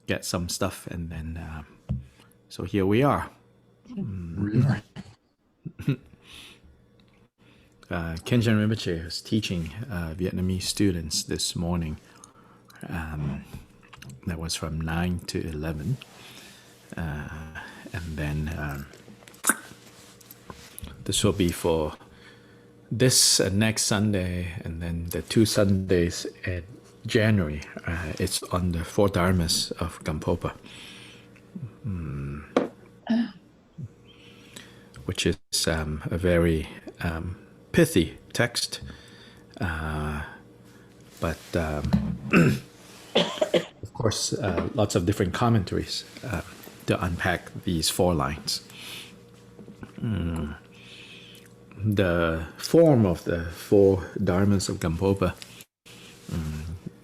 get some stuff, and then so here we are. Really? Kenjan Rinpoche was teaching Vietnamese students this morning. That was from 9 to 11. And then this will be for this next Sunday, and then the 2 Sundays in January. It's on the 4 dharmas of Gampopa, which is a very pithy text, but of course lots of different commentaries to unpack these 4 lines. The form of the 4 dharmas of Gampopa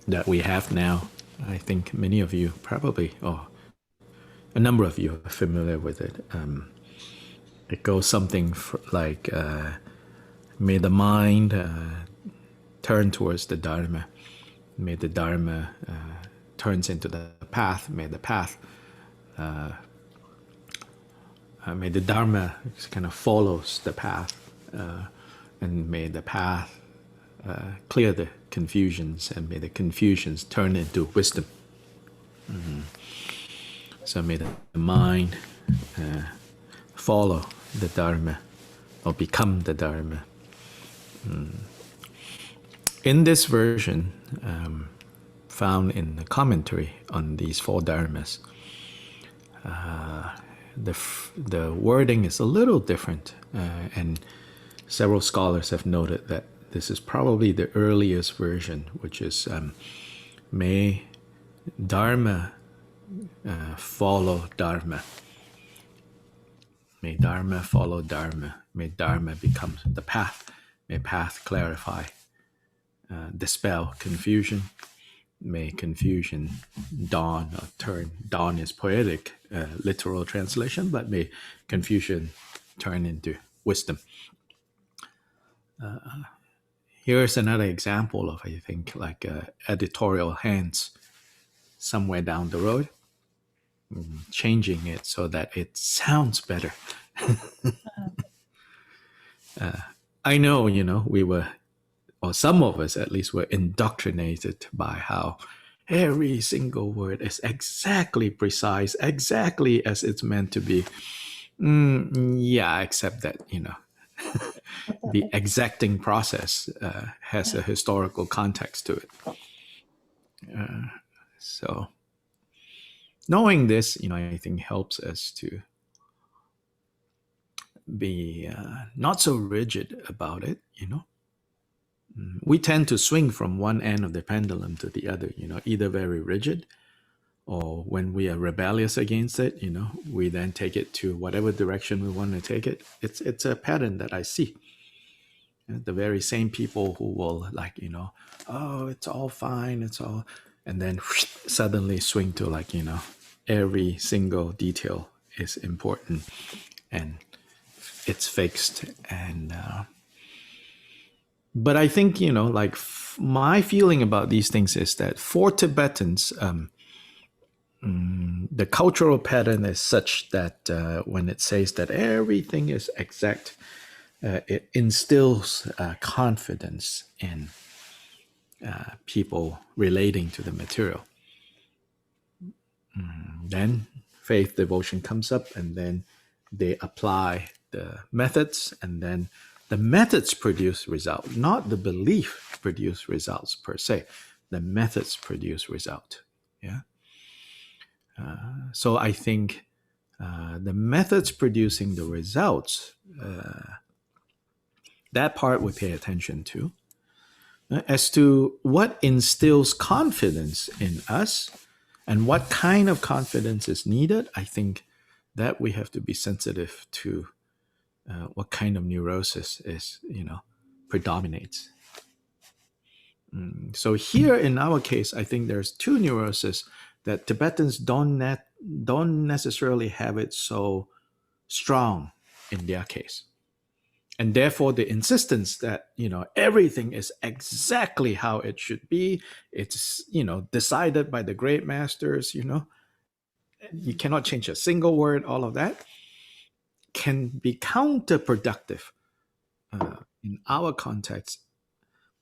that we have now, I think many of you probably, or a number of you are familiar with it. It goes something like, may the mind turn towards the Dharma. May the Dharma turns into the path. May the path, may the Dharma kind of follows the path. And may the path clear the confusions, and may the confusions turn into wisdom. So may the mind follow the Dharma, or become the Dharma. In this version, found in the commentary on these 4 dharmas, the wording is a little different, and several scholars have noted that this is probably the earliest version, which is may Dharma follow Dharma. May Dharma follow Dharma. May Dharma become the path. May path clarify, dispel confusion. May confusion dawn or turn. Dawn is poetic, literal translation, but may confusion turn into wisdom. Here's another example of, I think, like editorial hands somewhere down the road, changing it so that it sounds better. I know, we were, or some of us at least, were indoctrinated by how every single word is exactly precise, exactly as it's meant to be. Yeah, except that, the exacting process has a historical context to it. So knowing this, I think helps us to be not so rigid about it. We tend to swing from one end of the pendulum to the other, either very rigid, or when we are rebellious against it, we then take it to whatever direction we want to take it. It's a pattern that I see. The very same people who will oh, it's all fine, it's all, and then suddenly swing to every single detail is important and it's fixed. And but I think my feeling about these things is that for Tibetans, the cultural pattern is such that when it says that everything is exact, it instills confidence in people relating to the material. Then faith, devotion comes up, and then they apply the methods, and then the methods produce results, not the belief produce results per se. The methods produce result. Yeah. So I think the methods producing the results, that part we pay attention to. As to what instills confidence in us and what kind of confidence is needed, I think that we have to be sensitive to what kind of neurosis is, predominates. So here in our case, I think there's 2 neuroses that Tibetans don't necessarily have it so strong in their case. And therefore, the insistence that, everything is exactly how it should be, it's, decided by the great masters, You cannot change a single word. All of that can be counterproductive in our context,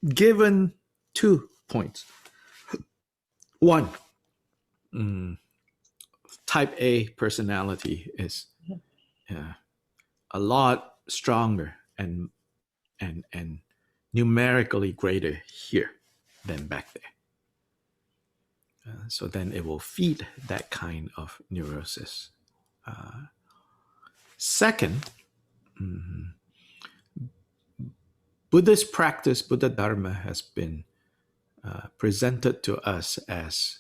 given 2 points. One, type A personality is uh, a lot stronger and numerically greater here than back there. So then it will feed that kind of neurosis. Second, Buddhist practice, Buddha Dharma, has been presented to us as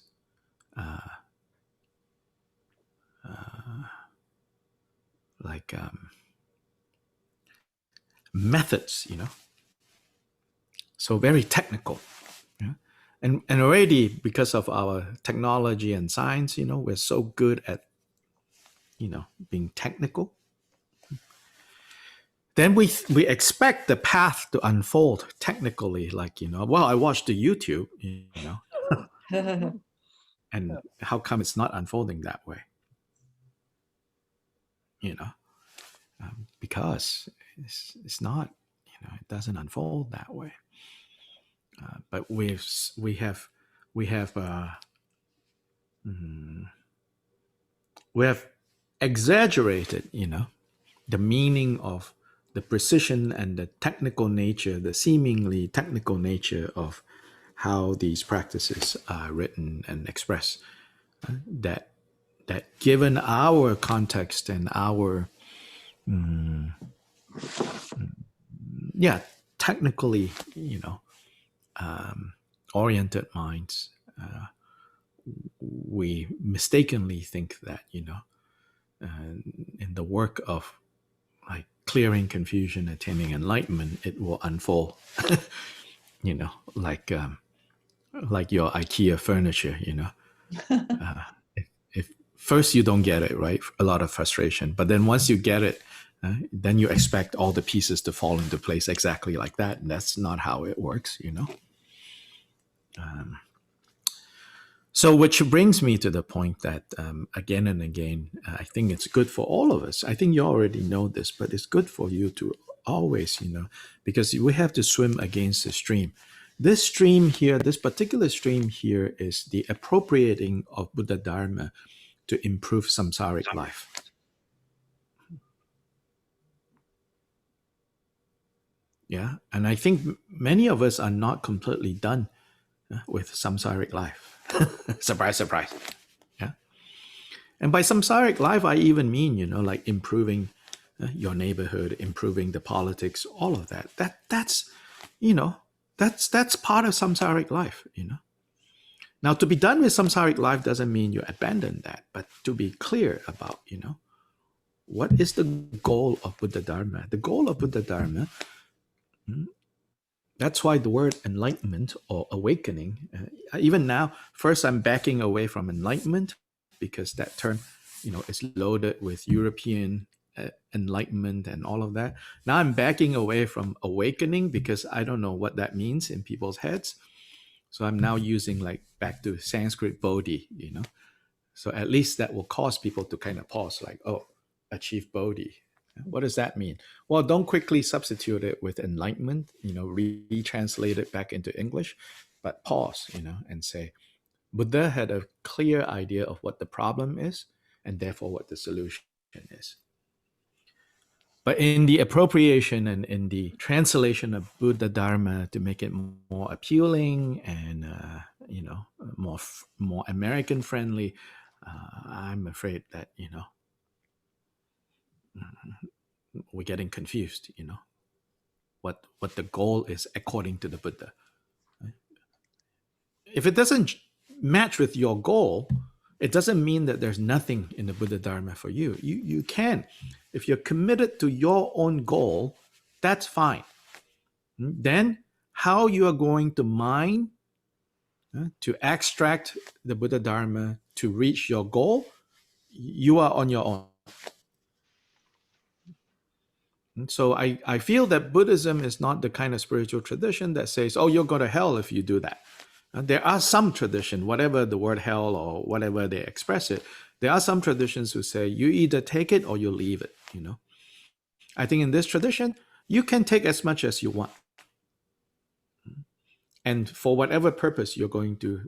like methods, so very technical. Yeah? And already, because of our technology and science, we're so good at being technical. Then we expect the path to unfold technically, like well, I watched the YouTube, and how come it's not unfolding that way? you know because it's not, it doesn't unfold that way. But mm, we have exaggerated, the meaning of the precision and the technical nature, the seemingly technical nature of how these practices are written and expressed. That given our context and our yeah, technically, oriented minds, we mistakenly think that, in the work of like clearing confusion, attaining enlightenment, it will unfold, like your IKEA furniture, if first you don't get it right, a lot of frustration, but then once you get it, then you expect all the pieces to fall into place exactly like that, and that's not how it works. So, which brings me to the point that again and again, I think it's good for all of us. I think you already know this, but it's good for you to always, because we have to swim against the stream. This stream here, this particular stream here, is the appropriating of Buddha Dharma to improve samsaric life. Yeah, and I think many of us are not completely done with samsaric life. Surprise, surprise. Yeah. And by samsaric life, I even mean, like improving your neighborhood, improving the politics, all of that. That's part of samsaric life. Now, to be done with samsaric life doesn't mean you abandon that, but to be clear about, what is the goal of Buddha Dharma? The goal of Buddha Dharma, that's why the word enlightenment or awakening, even now, first I'm backing away from enlightenment because that term, is loaded with European enlightenment and all of that. Now I'm backing away from awakening because I don't know what that means in people's heads. So I'm now using like back to Sanskrit bodhi, So at least that will cause people to kind of pause, like, oh, achieve bodhi. What does that mean? Well, don't quickly substitute it with enlightenment, retranslate it back into English, but pause, and say, Buddha had a clear idea of what the problem is and therefore what the solution is. But in the appropriation and in the translation of Buddha Dharma to make it more appealing and more American friendly, I'm afraid that we're getting confused. What the goal is according to the Buddha. If it doesn't match with your goal, it doesn't mean that there's nothing in the Buddha Dharma for you. You can, if you're committed to your own goal, that's fine. Then how you are going to mine to extract the Buddha Dharma to reach your goal, you are on your own. So I feel that Buddhism is not the kind of spiritual tradition that says, oh, you'll go to hell if you do that. There are some tradition, whatever the word hell or whatever they express it, there are some traditions who say you either take it or you leave it. I think in this tradition, you can take as much as you want. And for whatever purpose you're going to,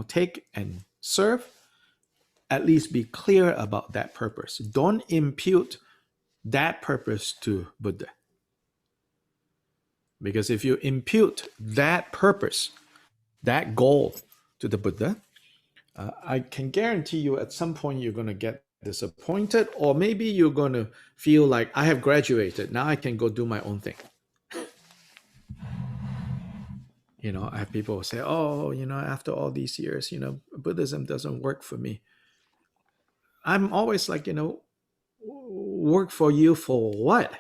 take and serve, at least be clear about that purpose. Don't impute that purpose to Buddha. Because if you impute that purpose, that goal to the Buddha, I can guarantee you at some point you're going to get disappointed, or maybe you're going to feel like I have graduated. Now I can go do my own thing. I have people say, oh, after all these years, Buddhism doesn't work for me. I'm always like, work for you for what?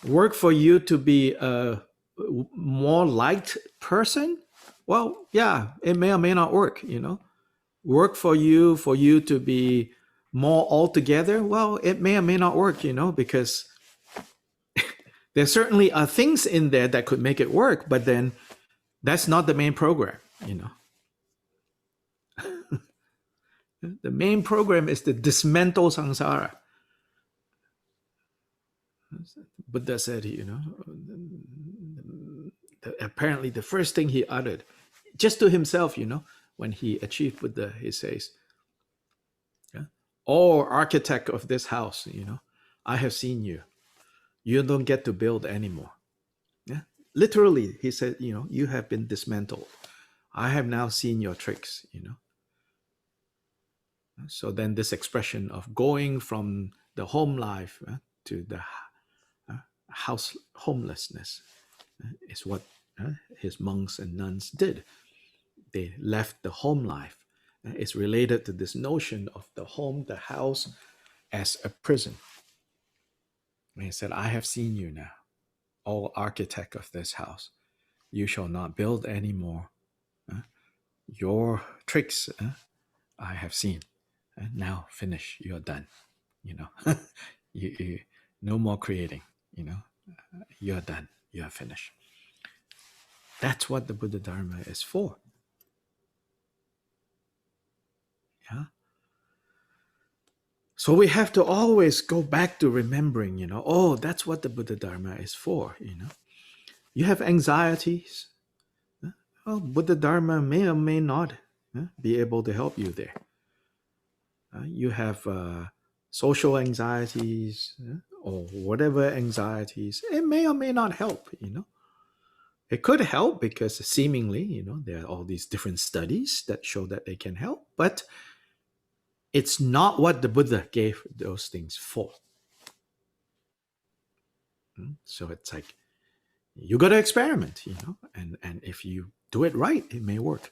Work for you to be a more liked person? Well, yeah, it may or may not work, Work for you to be more altogether? Well, it may or may not work, because there certainly are things in there that could make it work, but then that's not the main program, The main program is to dismantle samsara. Buddha said, apparently the first thing he uttered, just to himself, when he achieved Buddha, he says, oh, architect of this house, I have seen you. You don't get to build anymore. Yeah. Literally, he said, you have been dismantled. I have now seen your tricks, So then this expression of going from the home life to the house homelessness is what his monks and nuns did. They left the home life. It's related to this notion of the home, the house, as a prison. And he said, I have seen you now, O architect of this house. You shall not build anymore. Your tricks I have seen. Now finish. You're done. You no more creating. You're done. You're finished. That's what the Buddha Dharma is for. Yeah. So we have to always go back to remembering, oh, that's what the Buddha Dharma is for. You have anxieties. Well, Buddha Dharma may or may not be able to help you there. You have social anxieties or whatever anxieties. It may or may not help. It could help because seemingly, there are all these different studies that show that they can help, but it's not what the Buddha gave those things for. So it's like, you got to experiment, and if you do it right, it may work.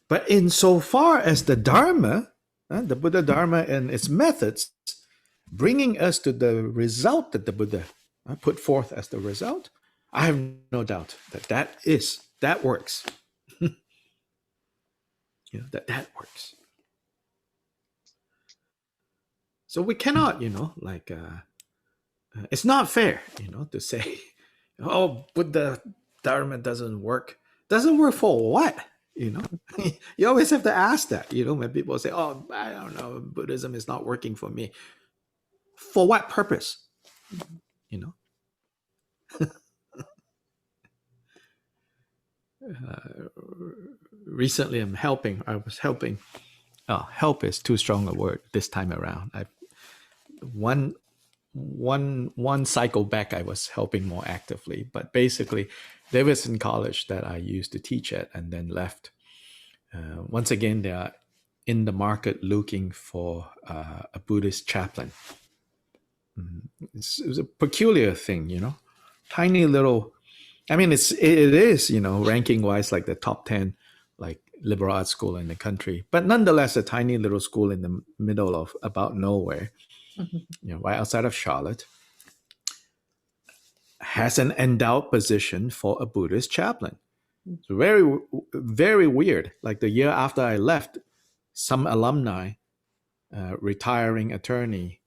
But insofar as the Dharma, the Buddha Dharma and its methods, bringing us to the result that the Buddha put forth as the result, I have no doubt that works. That works. So we cannot, it's not fair, to say, oh, Buddha Dharma doesn't work. Doesn't work for what? You always have to ask that, when people say, oh, I don't know, Buddhism is not working for me. For what purpose? Recently I was helping. Oh, help is too strong a word this time around. One cycle back, I was helping more actively, but basically there was in college that I used to teach at and then left. Once again, they are in the market looking for a Buddhist chaplain. It was a peculiar thing, tiny little, I mean, it is, ranking wise, like the top 10, like liberal arts school in the country, but nonetheless, a tiny little school in the middle of about nowhere, right outside of Charlotte, has an endowed position for a Buddhist chaplain. It's very, very weird. Like the year after I left, some alumni, retiring attorney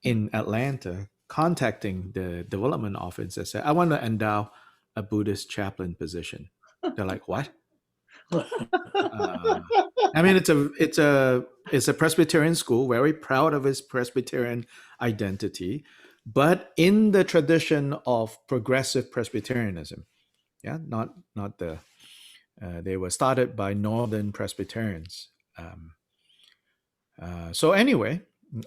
in Atlanta, contacting the development office and said, I want to endow a Buddhist chaplain position. They're like, what? Uh, I mean, it's a Presbyterian school, very proud of its Presbyterian identity, but in the tradition of progressive Presbyterianism. Yeah, not the. They were started by Northern Presbyterians. So anyway,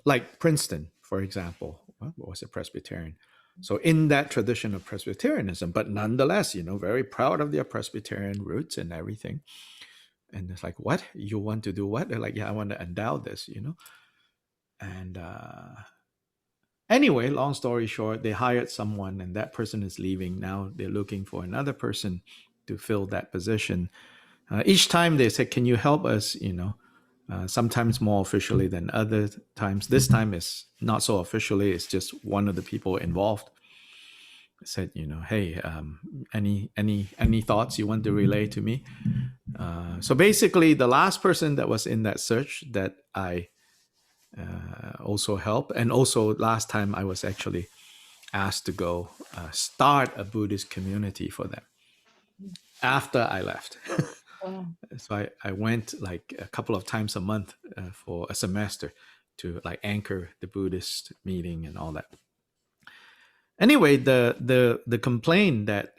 like Princeton, for example, was a Presbyterian. So in that tradition of Presbyterianism, but nonetheless, very proud of their Presbyterian roots and everything. And it's like, what? You want to do what? They're like, yeah, I want to endow this. And anyway, long story short, they hired someone and that person is leaving. Now they're looking for another person to fill that position. Each time they said, can you help us? Sometimes more officially than other times. This time is not so officially. It's just one of the people involved said, hey, any thoughts you want to relay to me? So basically, the last person that was in that search that I also helped, and also last time I was actually asked to go start a Buddhist community for them after I left. Wow. So I went like a couple of times a month for a semester to like anchor the Buddhist meeting and all that. Anyway, the complaint that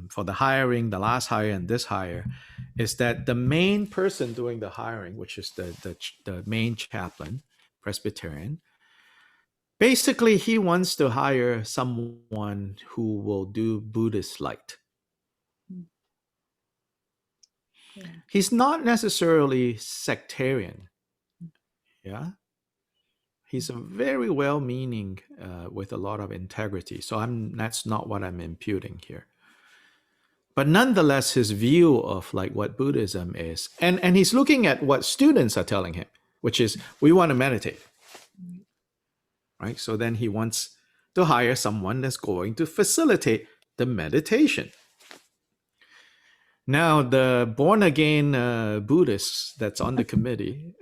for the hiring, the last hire and this hire, is that the main person doing the hiring, which is the main chaplain, Presbyterian, basically he wants to hire someone who will do Buddhist light. Yeah. He's not necessarily sectarian. Yeah. He's a very well-meaning with a lot of integrity. So that's not what I'm imputing here. But nonetheless, his view of like what Buddhism is, and he's looking at what students are telling him, which is we want to meditate. Right? So then he wants to hire someone that's going to facilitate the meditation. Now, the born again Buddhist that's on the committee,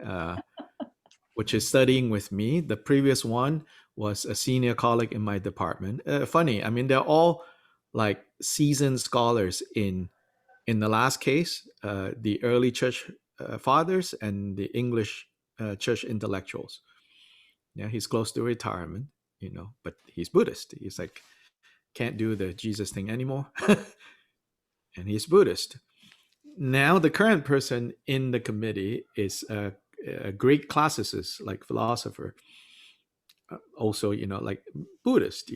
which is studying with me, the previous one was a senior colleague in my department. Funny, I mean, they're all like seasoned scholars in the last case, the early church fathers and the English church intellectuals. Yeah, he's close to retirement, but he's Buddhist. He's like, can't do the Jesus thing anymore. And he's Buddhist. Now, the current person in the committee is a Greek classicist, like philosopher, also, like Buddhist,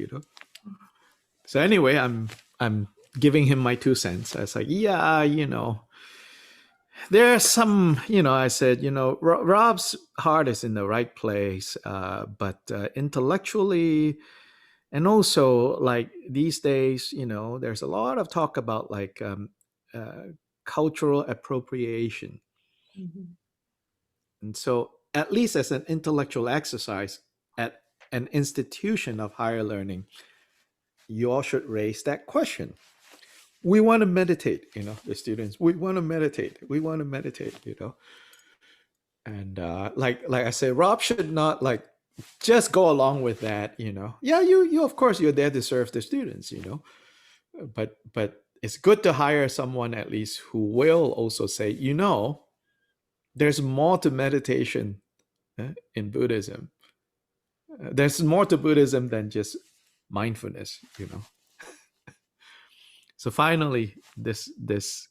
So anyway, I'm giving him my 2 cents. I was like, yeah, there's some, I said, Rob's heart is in the right place, but intellectually, and also like these days, there's a lot of talk about like cultural appropriation. Mm-hmm. And so, at least as an intellectual exercise at an institution of higher learning, you all should raise that question. We want to meditate, the students. We want to meditate. We want to meditate, And like I said, Rob should not like just go along with that, Yeah, you of course you're there to serve the students, But it's good to hire someone at least who will also say, there's more to meditation in Buddhism. There's more to Buddhism than just mindfulness, So finally, this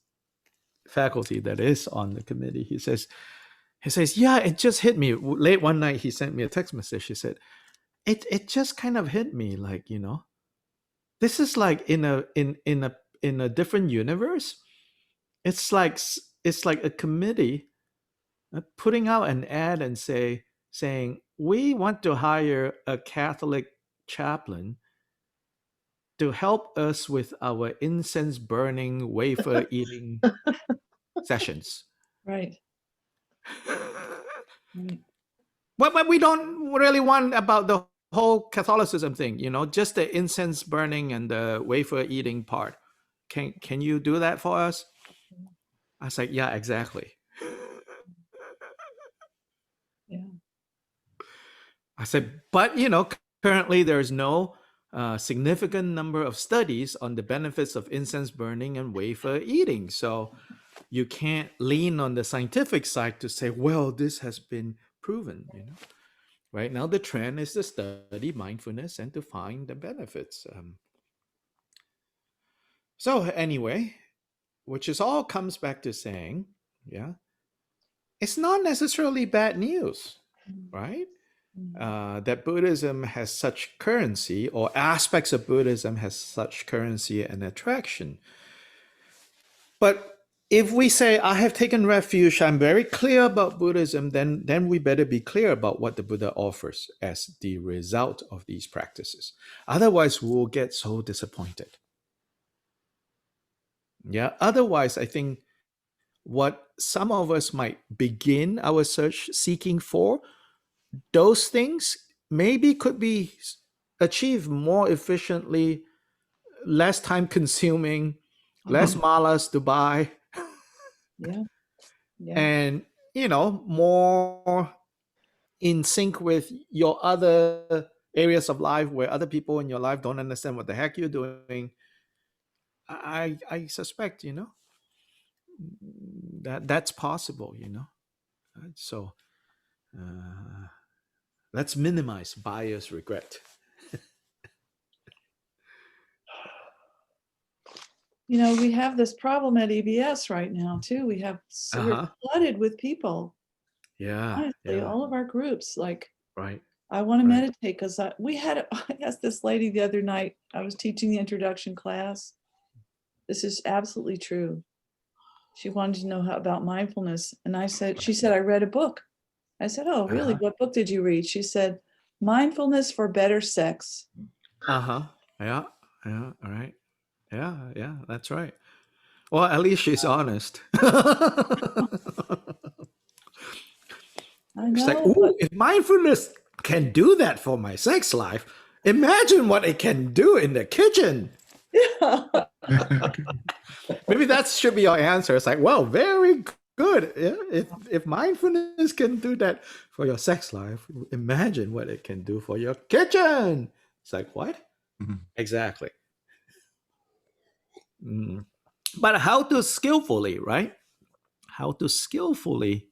faculty that is on the committee, he says, yeah, it just hit me late one night. He sent me a text message. He said, it just kind of hit me, like, this is like in a different universe. It's like a committee putting out an ad and saying we want to hire a Catholic chaplain to help us with our incense burning, wafer eating sessions. Right. Right. But we don't really want about the whole Catholicism thing, just the incense burning and the wafer eating part. Can you do that for us? I was like, yeah, exactly. Yeah. I said, but Currently, there is no significant number of studies on the benefits of incense burning and wafer eating. So you can't lean on the scientific side to say, well, this has been proven. Right now, the trend is to study mindfulness and to find the benefits. So anyway, which is all comes back to saying, yeah, it's not necessarily bad news, right? That Buddhism has such currency, or aspects of Buddhism has such currency and attraction. But if we say, I have taken refuge, I'm very clear about Buddhism, then we better be clear about what the Buddha offers as the result of these practices. Otherwise, we'll get so disappointed. Yeah. Otherwise, I think what some of us might begin our search seeking for, those things maybe could be achieved more efficiently, less time consuming, less malas to buy, Yeah. Yeah. and more in sync with your other areas of life where other people in your life don't understand what the heck you're doing. I suspect that's possible. So uh, let's minimize buyer's regret. We have this problem at EBS right now too. We're Uh-huh. flooded with people. Yeah. Honestly, Yeah. all of our groups, like, Right. I want to Right. meditate because I asked this lady the other night. I was teaching the introduction class. This is absolutely true. She wanted to know about mindfulness, and she said, I read a book. I said, oh, really? Uh-huh. What book did you read? She said, Mindfulness for Better Sex. Uh-huh. Yeah. Yeah. All right. Yeah. Yeah. That's right. Well, at least she's honest. I It's like, know, but ooh, if mindfulness can do that for my sex life, imagine what it can do in the kitchen. yeah. Maybe that should be your answer. It's like, well, very good. Yeah? If mindfulness can do that for your sex life, imagine what it can do for your kitchen. It's like, what? Exactly. Mm. But how to skillfully, right? How to skillfully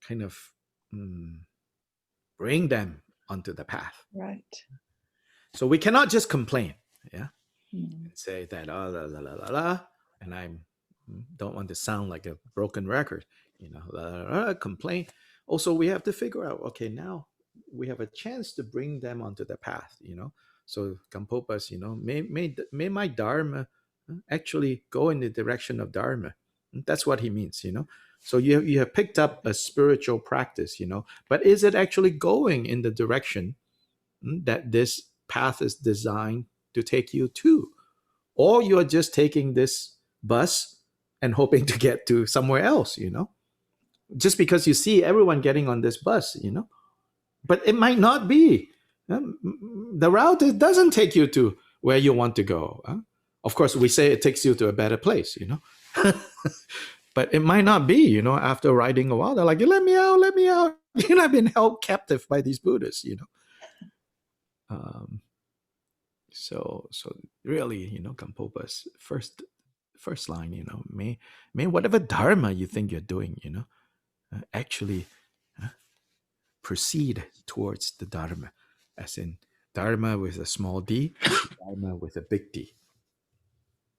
kind of mm, bring them onto the path. Right. So we cannot just complain, yeah, Mm. and say that oh la la la la la, and I don't want to sound like a broken record, la, la, la, complain. Also, we have to figure out, okay, now we have a chance to bring them onto the path. So Gampopas, may my dharma actually go in the direction of dharma. That's what he means. So you have picked up a spiritual practice, but is it actually going in the direction that this path is designed to take you to? Or you're just taking this bus and hoping to get to somewhere else, just because you see everyone getting on this bus. But it might not be. The route, it doesn't take you to where you want to go. Of course, we say it takes you to a better place. But it might not be, after riding a while, they're like, let me out, let me out. I've been held captive by these Buddhists. Um, so really, Gampopa's first line, may whatever dharma you think you're doing, actually proceed towards the dharma, as in dharma with a small d, dharma with a big D.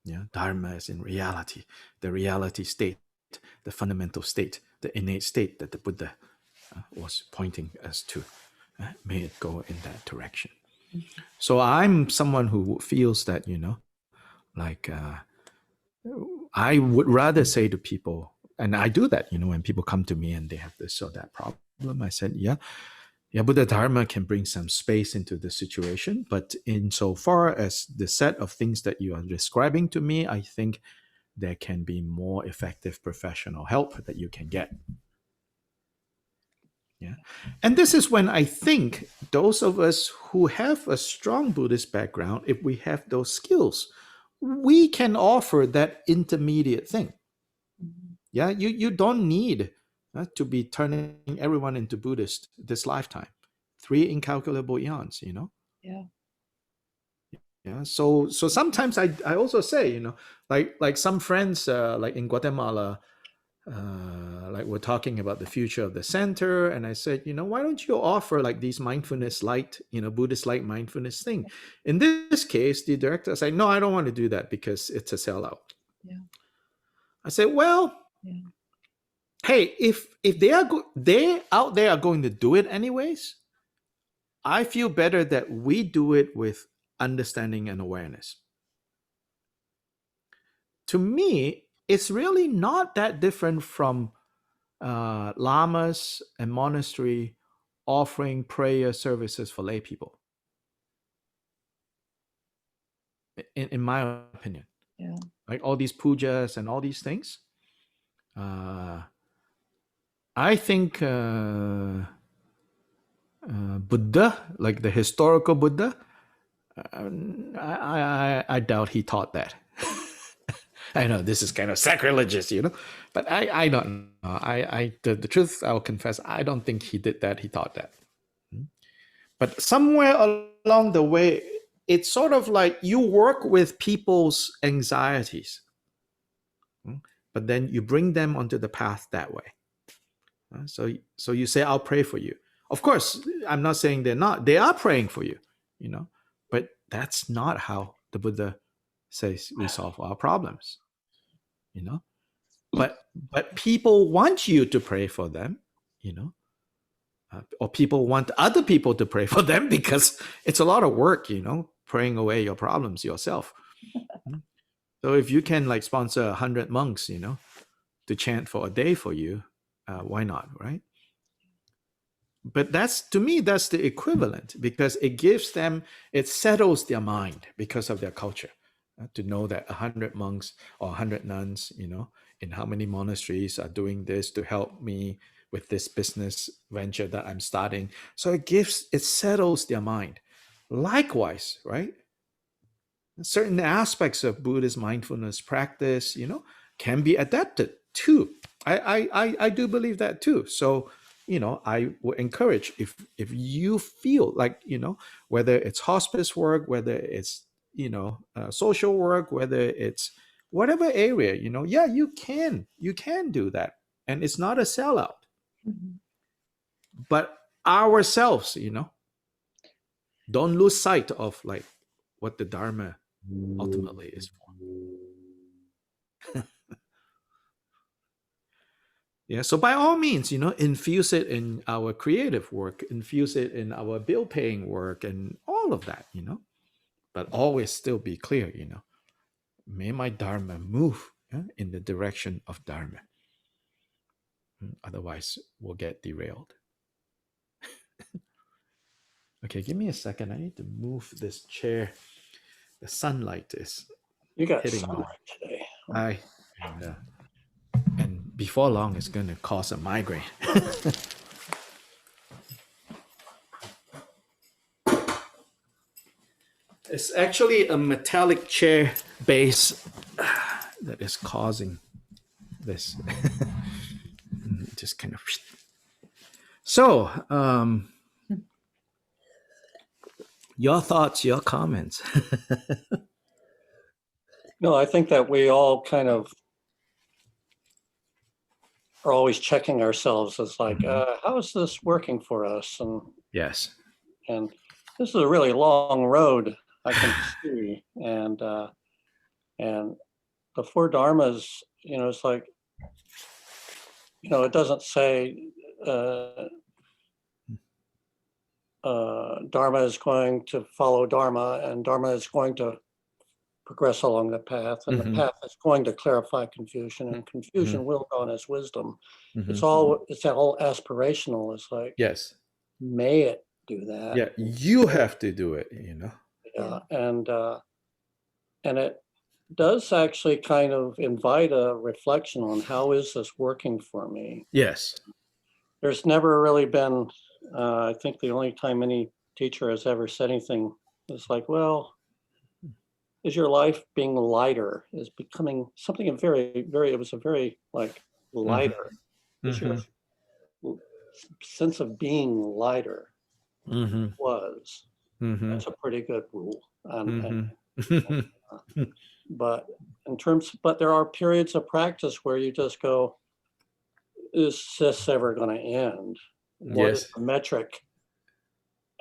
Yeah, dharma is in reality, the reality state, the fundamental state, the innate state that the Buddha was pointing us to. May it go in that direction. So I'm someone who feels that, like I would rather say to people, and I do that, when people come to me and they have this or that problem, I said, yeah, Buddha Dharma can bring some space into the situation, but insofar as the set of things that you are describing to me, I think there can be more effective professional help that you can get. Yeah. And this is when I think those of us who have a strong Buddhist background, if we have those skills, we can offer that intermediate thing. Yeah, you don't need to be turning everyone into Buddhist this lifetime. 3 incalculable eons, you know. Yeah. Yeah. So sometimes I also say, you know, like some friends like in Guatemala, like we're talking about the future of the center, and I said, you know, why don't you offer like these mindfulness light, you know, Buddhist light mindfulness thing? In this case, the director said, no, I don't want to do that because it's a sellout. Yeah. I said, well, Yeah. hey, if they out there are going to do it anyways, I feel better that we do it with understanding and awareness. To me, it's really not that different from lamas and monastery offering prayer services for lay people, in my opinion. Yeah. Like all these pujas and all these things. Uh, I think Buddha, like the historical Buddha, I doubt he taught that. I know this is kind of sacrilegious, you know, but I don't know. The truth, I'll confess, I don't think he did that. He taught that. But somewhere along the way, it's sort of like you work with people's anxieties, but then you bring them onto the path that way. So you say, I'll pray for you. Of course, I'm not saying they're not. They are praying for you, you know, but that's not how the Buddha says we solve our problems, you know. But people want you to pray for them, you know, or people want other people to pray for them because it's a lot of work, you know, praying away your problems yourself. So if you can like sponsor 100 monks, you know, to chant for a day for you, why not, right? But that's, to me, that's the equivalent, because it gives them, it settles their mind because of their culture, to know that 100 monks or 100 nuns, you know, in how many monasteries are doing this to help me with this business venture that I'm starting. So it settles their mind. Likewise, right, certain aspects of Buddhist mindfulness practice, you know, can be adapted too. I do believe that too. So, you know, I would encourage, if you feel like, you know, whether it's hospice work, whether it's, you know, social work, whether it's whatever area, you know, yeah, you can do that, and it's not a sellout. Mhm. But ourselves, you know, don't lose sight of like what the dharma ultimately is for. Yeah. So by all means, you know, infuse it in our creative work, infuse it in our bill paying work and all of that, you know, but always still be clear, you know, may my dharma move, yeah, in the direction of dharma. Otherwise, we'll get derailed. Okay, give me a second. I need to move this chair. The sunlight is You got hitting my sunlight today. eye, and before long, it's going to cause a migraine. It's actually a metallic chair base that is causing this. Just kind of. So, your thoughts, your comments. No, I think that we all kind of are always checking ourselves as like, how is this working for us? Yes. And this is a really long road, I can see. And the four dharmas, you know, it's like, you know, it doesn't say dharma is going to follow dharma, and dharma is going to progress along the path, and the path is going to clarify confusion, and confusion will dawn as wisdom. It's all aspirational. It's like, Yes. may it do that? Yeah, you have to do it, you know. Yeah, and it does actually kind of invite a reflection on how is this working for me. Yes. There's never really been, I think the only time any teacher has ever said anything is like, well, is your life being lighter, is becoming something very, very, it was a very like lighter. Is your sense of being lighter? Mm-hmm. was. Mm-hmm. That's a pretty good rule. Mm-hmm. But but there are periods of practice where you just go, is this ever going to end? What is Yes. the metric?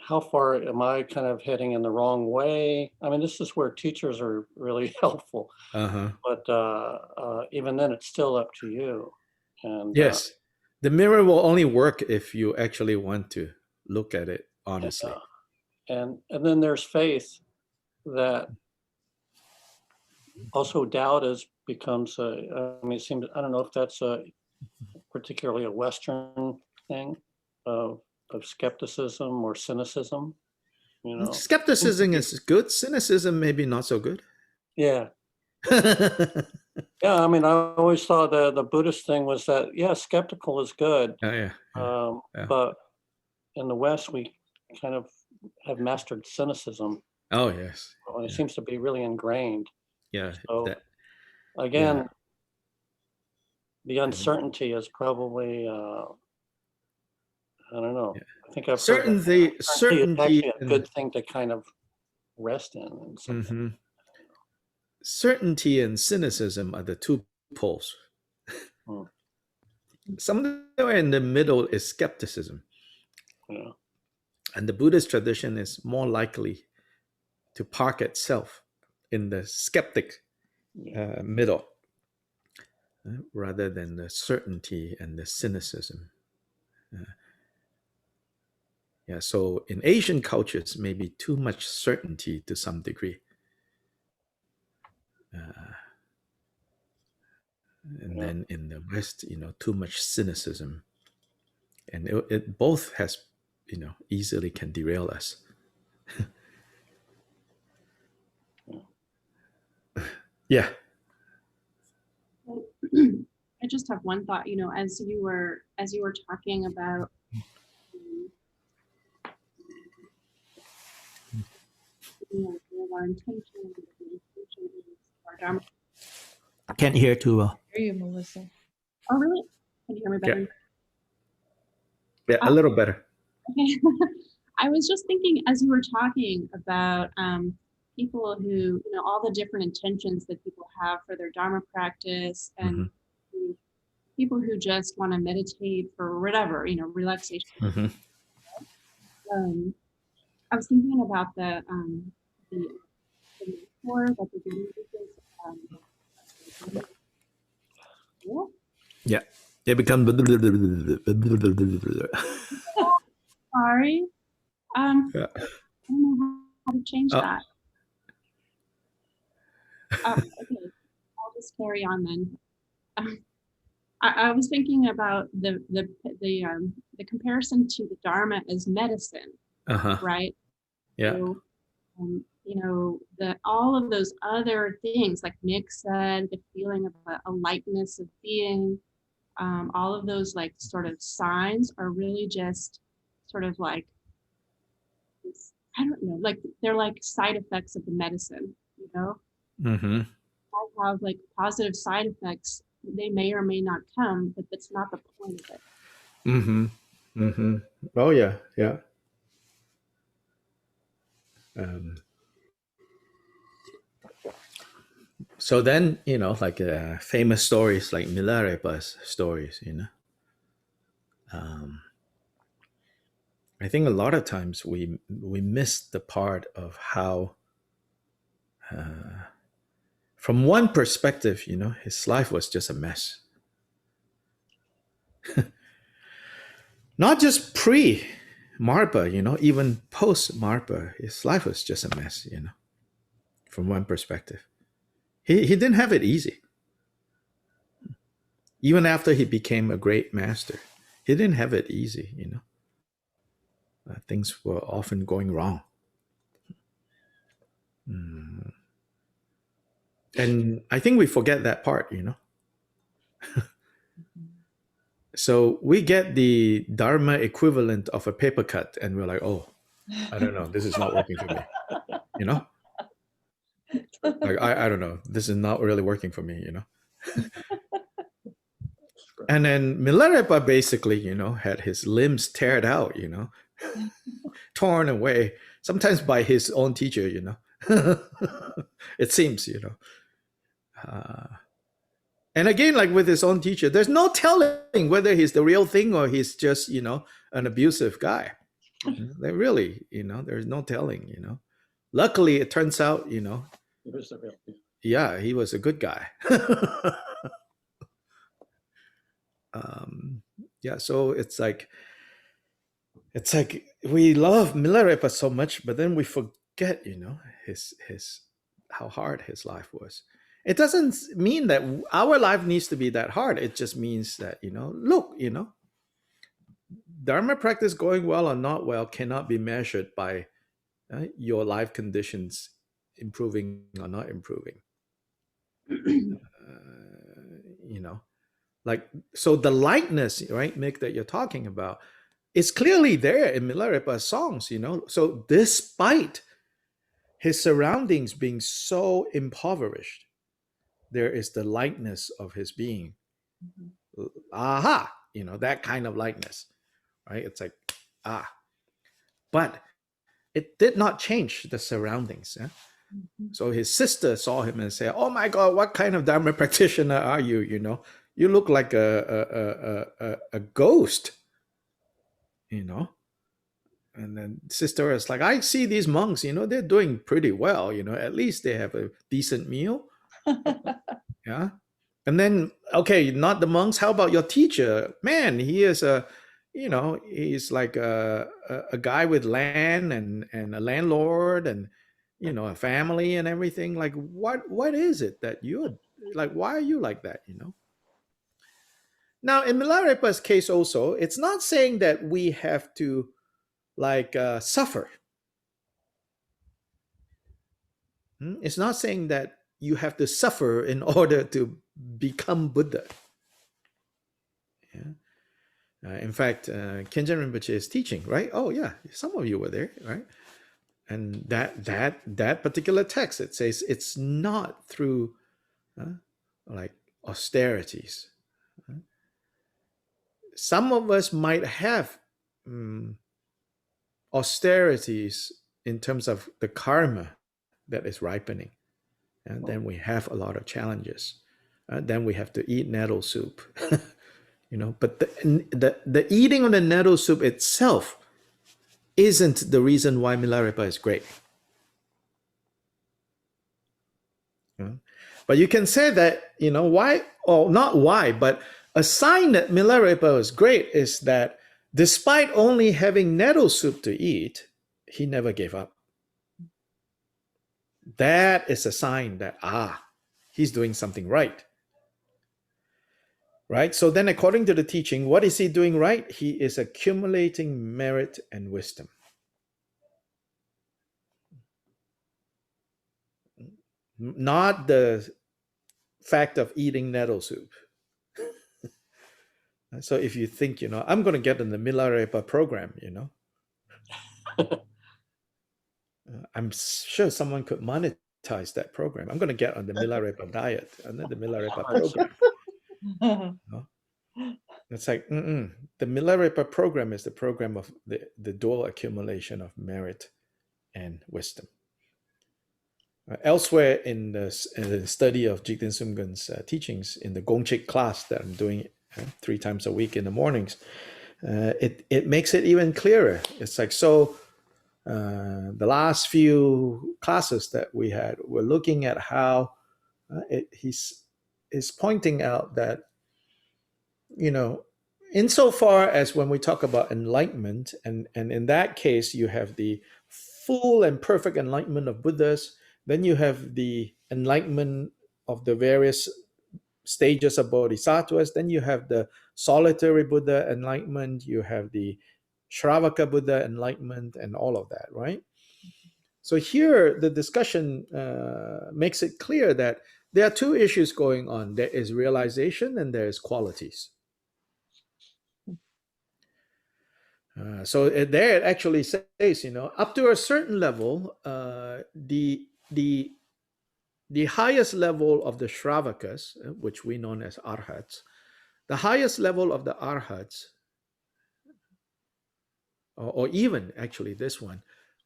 How far am I kind of heading in the wrong way? I mean, this is where teachers are really helpful, Uh-huh. but even then, it's still up to you. And Yes. The mirror will only work if you actually want to look at it honestly. and then there's faith that also doubt becomes I mean, it seems, I don't know if that's particularly a Western thing of skepticism or cynicism, you know? Skepticism is good. Cynicism maybe not so good. Yeah. Yeah, I mean, I always thought the Buddhist thing was that, yeah, skeptical is good. Oh yeah. Yeah. Yeah. But in the West, we kind of have mastered cynicism. Oh yes. And it Yeah. seems to be really ingrained. Yeah. So That. again, Yeah. the uncertainty is probably, I don't know. Yeah. I think I've heard that uncertainty is Certainty, actually a good thing to kind of rest in something. mm-hmm. Certainty and cynicism are the two poles. Hmm. Somewhere in the middle is skepticism. Yeah. And the Buddhist tradition is more likely to park itself in the skeptic middle rather than the certainty and the cynicism. Yeah, so in Asian cultures, maybe too much certainty to some degree. And then in the West, too much cynicism. And it both has, easily can derail us. Yeah. I just have one thought, as you were talking about our intention, our dharma. I can't hear too well. Hear you, Melissa. Oh, really? Can you hear me better? Yeah, a little better. Okay. I was just thinking as you were talking about people who, all the different intentions that people have for their dharma practice, and people who just want to meditate for whatever, relaxation. Mm-hmm. I was thinking about the metaphor that the Buddha Yeah, they become. Sorry. I don't know how to change that. Okay, I'll just carry on then. I was thinking about the comparison to the Dharma as medicine, right? Yeah. So, all of those other things, like Nick said, the feeling of a lightness of being, all of those like sort of signs are really just sort of like, I don't know, like they're like side effects of the medicine, Mm-hmm. I have like positive side effects. They may or may not come, but that's not the point of it. Mm-hmm. Mm-hmm. Oh yeah, yeah. So then, like famous stories like Milarepa's stories, I think a lot of times we miss the part of how, from one perspective, his life was just a mess. Not just pre-Marpa, even post-Marpa, his life was just a mess, from one perspective. He didn't have it easy. Even after he became a great master, he didn't have it easy, things were often going wrong. And I think we forget that part, So we get the Dharma equivalent of a paper cut and we're like, oh, I don't know, this is not working for me, Like, I don't know, this is not really working for me, And then Milarepa basically, had his limbs teared out, torn away, sometimes by his own teacher, it seems, and again, like with his own teacher, there's no telling whether he's the real thing or he's just, an abusive guy. They really, there's no telling, Luckily, it turns out, It was the real thing. yeah, he was a good guy. Yeah, so it's like we love Milarepa so much, but then we forget, his how hard his life was. It doesn't mean that our life needs to be that hard. It just means that, look, Dharma practice going well or not well cannot be measured by your life conditions improving or not improving. Like, so the lightness, right, Mick, that you're talking about, is clearly there in Milarepa's songs, So despite his surroundings being so impoverished, there is the lightness of his being. Aha, that kind of lightness, right? It's like, but it did not change the surroundings. Yeah? So his sister saw him and said, "Oh my God, what kind of Dharma practitioner are you? You look like a ghost, And then sister was like, I see these monks, they're doing pretty well, at least they have a decent meal. Yeah. And then, okay, not the monks. How about your teacher? Man, he is he's like a guy with land and a landlord and, a family and everything. Like, what is it that you're like? Why are you like that? Now, in Milarepa's case also, it's not saying that we have to suffer. It's not saying that you have to suffer in order to become Buddha. Yeah. In fact, Kenjan Rinpoche is teaching, right? Oh yeah, some of you were there, right? And that particular text, it says it's not through like austerities. Some of us might have austerities in terms of the karma that is ripening, and then we have a lot of challenges. Then we have to eat nettle soup. But the eating of the nettle soup itself isn't the reason why Milarepa is great. But you can say that, why, or not why, but a sign that Milarepa is great is that despite only having nettle soup to eat, he never gave up. That is a sign that, he's doing something right. Right? So then, according to the teaching, what is he doing right? He is accumulating merit and wisdom. Not the fact of eating nettle soup. So if you think, I'm going to get in the Milarepa program, I'm sure someone could monetize that program. I'm going to get on the Milarepa diet and then the Milarepa program. It's like, the Milarepa program is the program of the dual accumulation of merit and wisdom. Elsewhere in the study of Jigten Sumgön's teachings in the Gongchik class that I'm doing 3 times a week in the mornings, it makes it even clearer. It's like, so the last few classes that we had, we're looking at how he's pointing out that, insofar as when we talk about enlightenment, and in that case, you have the full and perfect enlightenment of Buddhas, then you have the enlightenment of the various stages of bodhisattvas, then you have the solitary Buddha enlightenment, you have the Shravaka Buddha enlightenment, and all of that, right? So here, the discussion makes it clear that there are 2 issues going on. There is realization and there is qualities. So there it actually says, up to a certain level, the highest level of the Shravakas, which we know as Arhats, the highest level of the Arhats or even actually this one,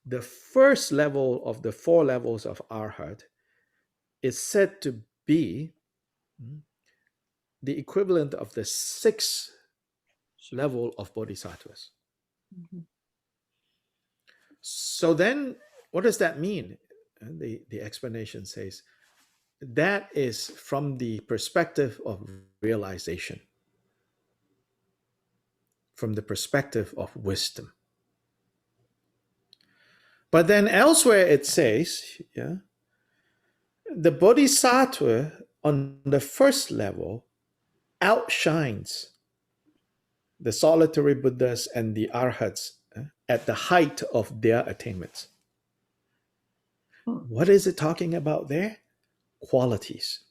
the first level of the 4 levels of Arhat is said to be the equivalent of the 6th level of bodhisattvas. Mhm. So then, what does that mean? And the explanation says that is from the perspective of realization, from the perspective of wisdom. But then elsewhere it says, yeah, the bodhisattva on the first level outshines the solitary Buddhas and the Arhats at the height of their attainments. What is it talking about there? Qualities.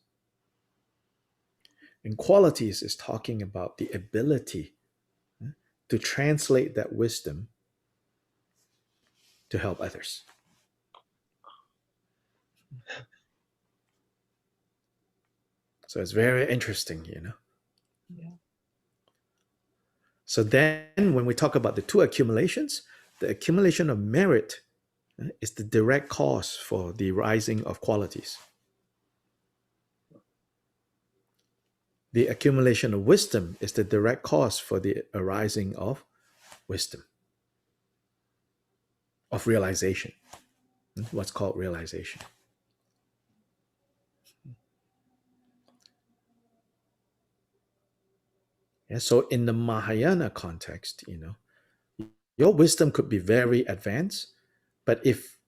And qualities is talking about the ability to translate that wisdom to help others. So it's very interesting, you know. Yeah. So then when we talk about the 2 accumulations, the accumulation of merit is the direct cause for the rising of qualities. The accumulation of wisdom is the direct cause for the arising of wisdom, of realization. What's called realization. Yeah, so in the Mahayana context, you know, your wisdom could be very advanced, but if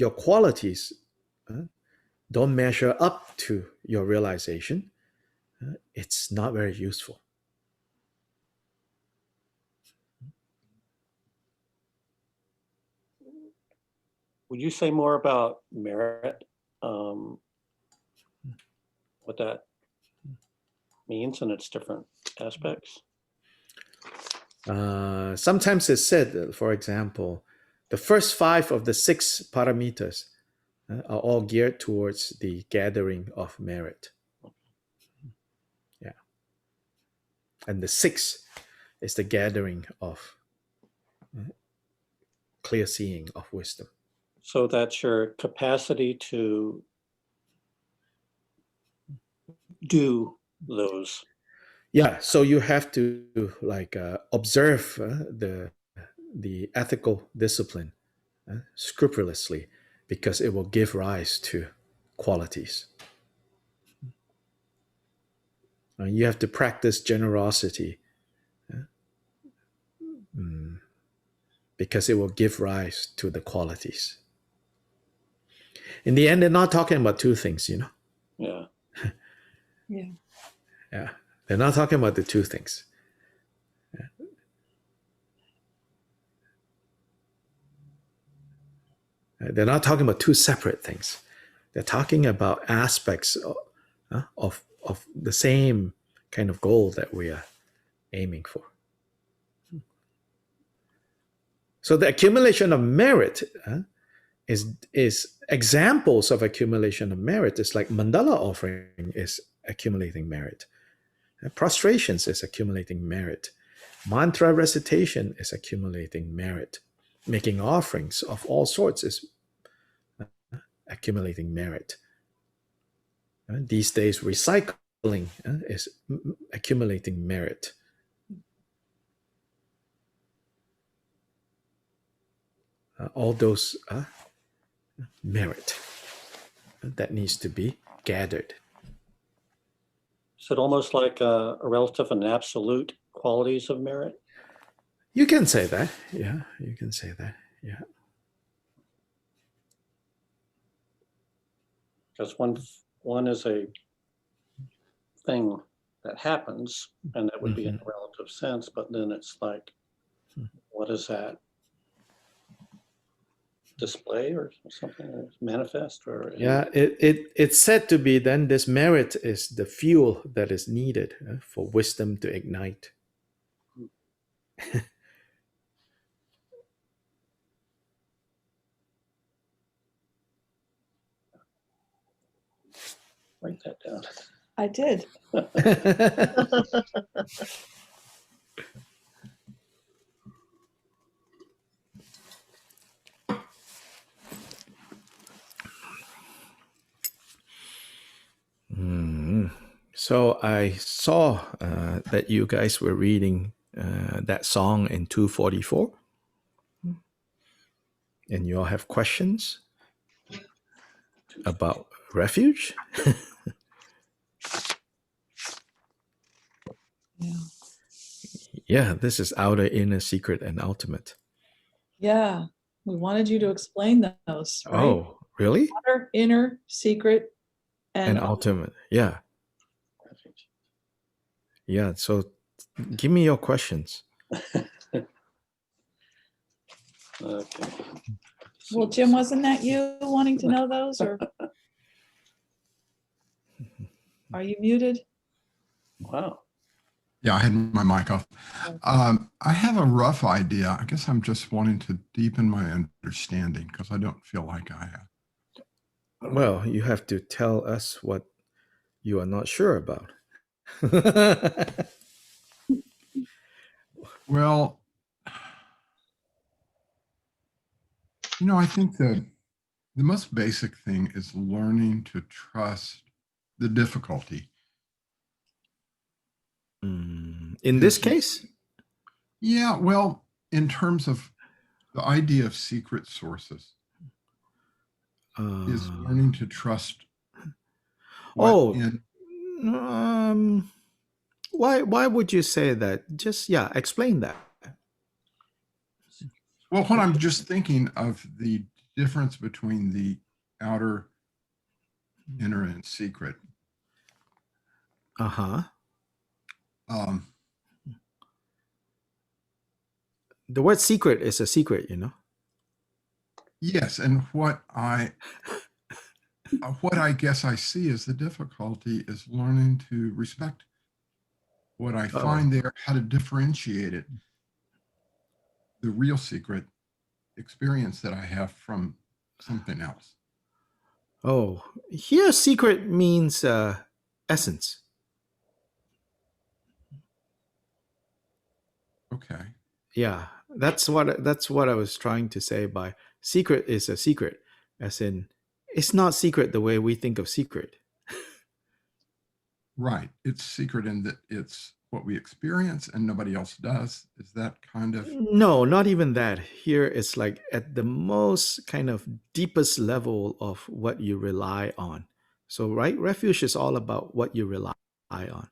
your qualities don't measure up to your realization, it's not very useful. Would you say more about merit? What that means in its different aspects? Sometimes it's said, for example, the first 5 of the 6 paramitas are all geared towards the gathering of merit. Yeah. And the 6th is the gathering of clear seeing of wisdom. So that's your capacity to do those. Yeah, so you have to like observe the ethical discipline scrupulously because it will give rise to qualities. You have to practice generosity because it will give rise to the qualities. In the end, they're not talking about 2 things, you know. Yeah. Yeah. Yeah, they're not talking about the 2 things. They're not talking about 2 separate things. They're talking about aspects of the same kind of goal that we are aiming for. So the accumulation of merit is examples of accumulation of merit. It's like mandala offering is accumulating merit. Prostrations is accumulating merit. Mantra recitation is accumulating merit. Making offerings of all sorts is accumulating merit. These days, recycling is accumulating merit. All those merit that needs to be gathered. Is it almost like a relative and absolute qualities of merit? You can say that. Yeah, you can say that. Yeah. Because one is a thing that happens, and that would be in a relative sense, but then it's like, what does that display or something, or manifest, or Yeah, it's said to be then this merit is the fuel that is needed for wisdom to ignite. write that down. I did. Mm. So I saw that you guys were reading that song in 244, and you all have questions about refuge. Yeah. Yeah, this is outer, inner, secret, and ultimate. Yeah. We wanted you to explain those, right? Oh, really? Outer, inner, secret, And and ultimate. Yeah. Yeah. So give me your questions. Okay. well, Jim, wasn't that you wanting to know those, or are you muted? Wow. Yeah, I had my mic off. I have a rough idea. I guess I'm just wanting to deepen my understanding because I don't feel like I have. Well, you have to tell us what you are not sure about. Well, I think the most basic thing is learning to trust the difficulty. In this case? Yeah, well, in terms of the idea of secret sources, is learning to trust what in. Why would you say that? Just explain that. Well, when I'm just thinking of the difference between the outer, inner, and secret. Um, The word secret is a secret, yes, and what I guess I see as the difficulty is learning to respect what I find there, how to differentiate it, the real secret experience that I have from something else. Oh, here secret means essence. Okay. Yeah, that's what I was trying to say by secret is a secret, as in it's not secret the way we think of secret. Right. It's secret in that it's what we experience and nobody else does. Is that kind of? No, not even that. Here it's like at the most kind of deepest level of what you rely on. So, right, refuge is all about what you rely on.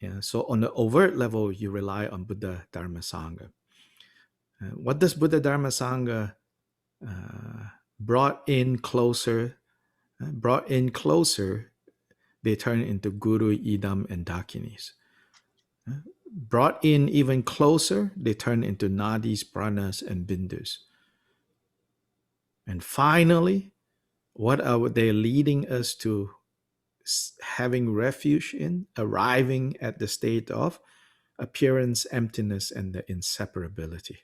Yeah. So on the overt level, you rely on Buddha, Dharma, Sangha. What does Buddha, Dharma, Sangha brought in closer? Brought in closer, they turn into Guru, Idam, and Dakinis. Brought in even closer, they turn into Nadis, Pranas, and Bindus. And finally, what are they leading us to having refuge in? Arriving at the state of appearance, emptiness, and the inseparability.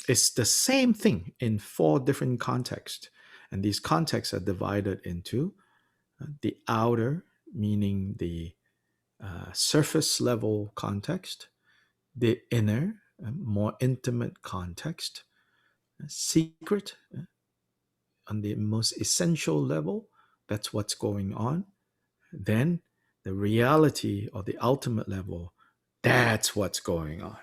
It's the same thing in 4 different contexts. And these contexts are divided into the outer, meaning the surface level context, the inner, more intimate context, secret, on the most essential level, that's what's going on. Then the reality or the ultimate level, that's what's going on.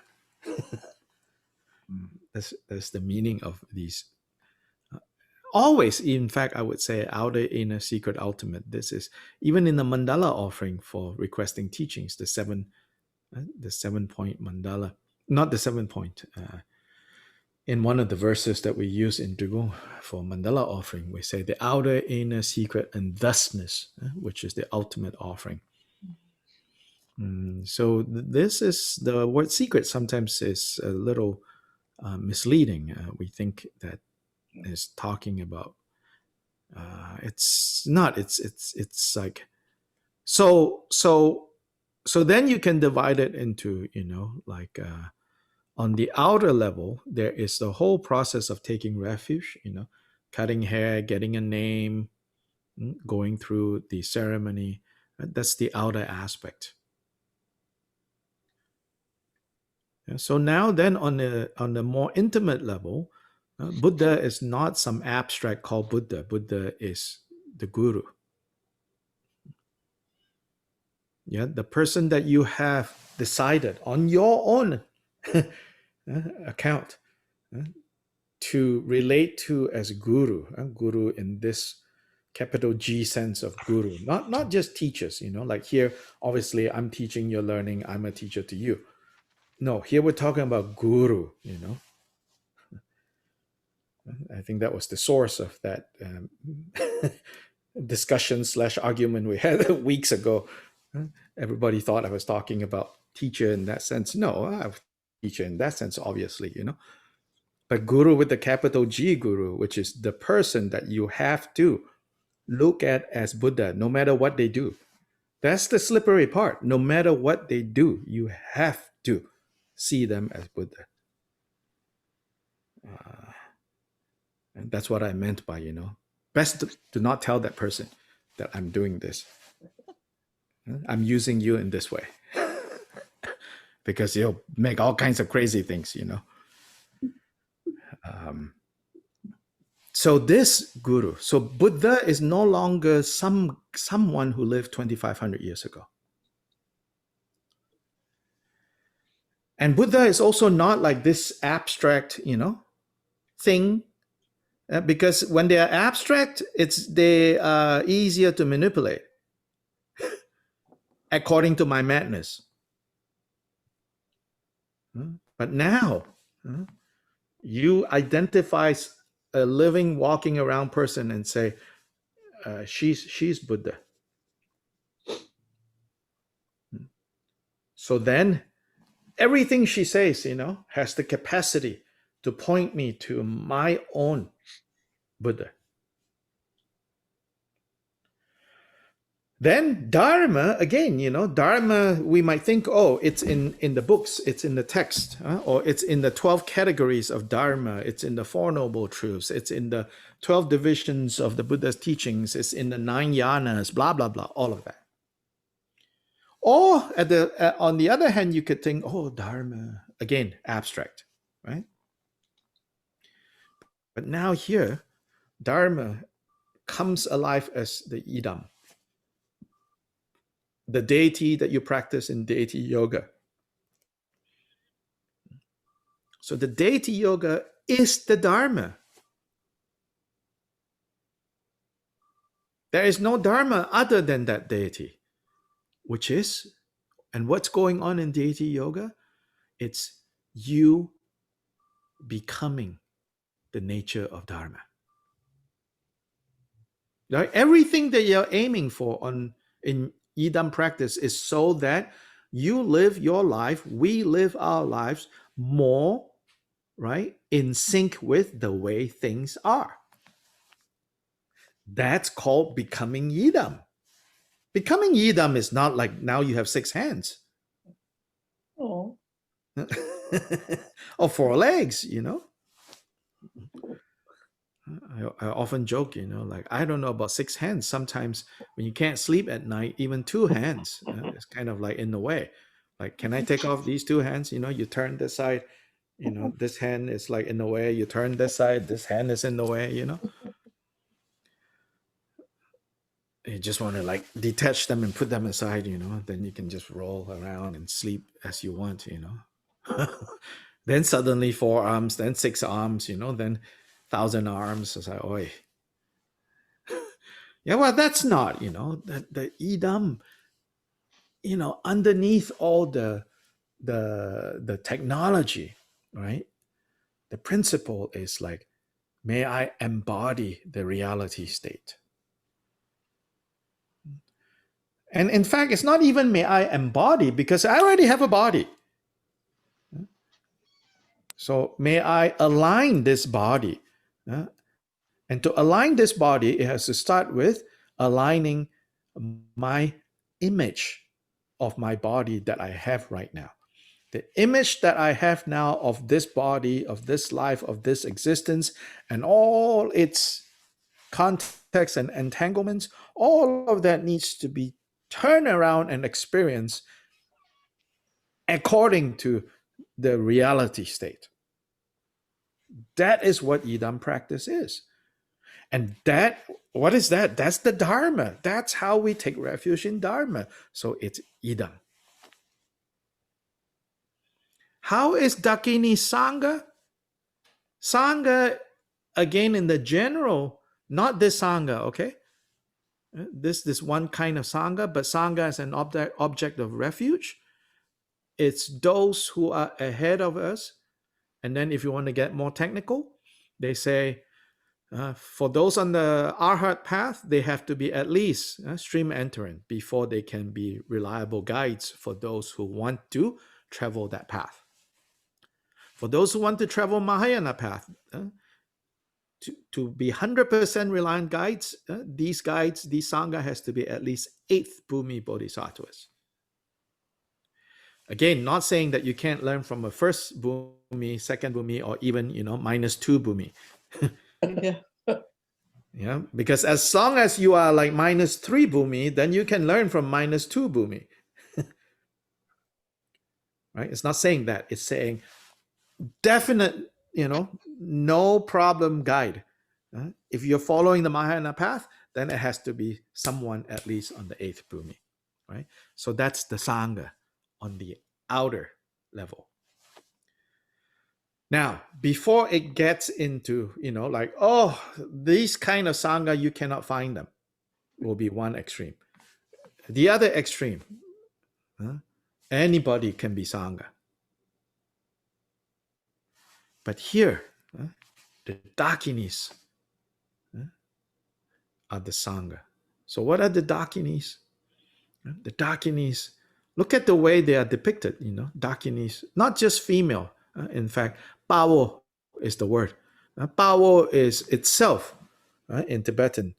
That's the meaning of these. Always, in fact, I would say outer, inner, secret, ultimate. This is even in the mandala offering for requesting teachings, the 7-point mandala, not the 7-point. In one of the verses that we use in Dugo for mandala offering, we say the outer, inner, secret, and thusness, which is the ultimate offering. So this is the word secret sometimes is a little misleading. We think that is talking about it's not. It's like so then you can divide it into like on the outer level there is the whole process of taking refuge, cutting hair, getting a name, going through the ceremony. That's the outer aspect. So now then on the more intimate level, Buddha is not some abstract called Buddha. Buddha is the guru. Yeah, the person that you have decided on your own account to relate to as guru. Guru in this capital G sense of guru, not just teachers. Like here, obviously, I'm teaching, you're learning. I'm a teacher to you. No, here we're talking about guru. I think that was the source of that discussion / argument we had weeks ago. Everybody thought I was talking about teacher in that sense. No, I have teacher in that sense, obviously, But guru with the capital G guru, which is the person that you have to look at as Buddha, no matter what they do. That's the slippery part. No matter what they do, you have to see them as Buddha. And that's what I meant by, best to not tell that person that I'm doing this. I'm using you in this way. Because you'll make all kinds of crazy things, So this guru, so Buddha is no longer someone who lived 2,500 years ago. And Buddha is also not like this abstract, thing. Because when they are abstract, they are easier to manipulate, according to my madness. But now, you identify a living, walking around person and say, she's Buddha. So then everything she says, has the capacity to point me to my own Buddha. Then dharma, again, dharma, we might think, oh, it's in the books, it's in the text, or it's in the 12 categories of dharma, it's in the Four Noble Truths, it's in the 12 divisions of the Buddha's teachings, it's in the 9 yanas, blah, blah, blah, all of that. Or on the other hand, you could think, oh, dharma, again, abstract, right? But now here, dharma comes alive as the idam, the deity that you practice in deity yoga. So the deity yoga is the dharma. There is no dharma other than that deity, which is, and what's going on in deity yoga? It's you becoming the nature of dharma. Right? Everything that you're aiming for in idam practice is so that you live your life, we live our lives more, right, in sync with the way things are. That's called becoming idam. Becoming idam is not like now you have 6 hands. Oh, Or 4 legs, I often joke, like, I don't know about 6 hands. Sometimes when you can't sleep at night, even 2 hands, it's kind of like in the way. Like, can I take off these 2 hands? You turn this side, this hand is like in the way. You turn this side, this hand is in the way, You just want to like detach them and put them aside, then you can just roll around and sleep as you want, Then suddenly 4 arms, then 6 arms, then 1,000 arms. It's like, oi. Yeah, well, that's not, the idam, underneath all the technology, right? The principle is like, may I embody the reality state. And in fact, it's not even may I embody, because I already have a body. So may I align this body. And to align this body, it has to start with aligning my image of my body that I have right now. The image that I have now of this body, of this life, of this existence, and all its contexts and entanglements, all of that needs to be turned around and experienced according to the reality state. That is what Idam practice is. And that, what is that? That's the dharma. That's how we take refuge in dharma. So it's Idam. How is Dakini Sangha? Sangha, again, in the general, not this Sangha, okay? This one kind of Sangha, but Sangha as an object of refuge. It's those who are ahead of us. And then if you want to get more technical, they say, for those on the Arhat path, they have to be at least stream entering before they can be reliable guides for those who want to travel that path. For those who want to travel Mahayana path, to be 100% reliant guides, these Sangha has to be at least 8th Bhumi Bodhisattvas. Again, not saying that you can't learn from a first Bhumi, second Bhumi, or even, -2 Bhumi. Yeah. Yeah, because as long as you are like -3 Bhumi, then you can learn from -2 Bhumi. Right? It's not saying that. It's saying definite, no problem guide. If you're following the Mahayana path, then it has to be someone at least on the 8th Bhumi. Right? So that's the Sangha on the outer level. Now, before it gets into, these kind of Sangha, you cannot find them, will be one extreme. The other extreme, anybody can be Sangha. But here, the Dakinis are the Sangha. So what are the Dakinis? The Dakinis, look at the way they are depicted, Dakinis, not just female. In fact, Pawo is the word. Pawo is itself in Tibetan,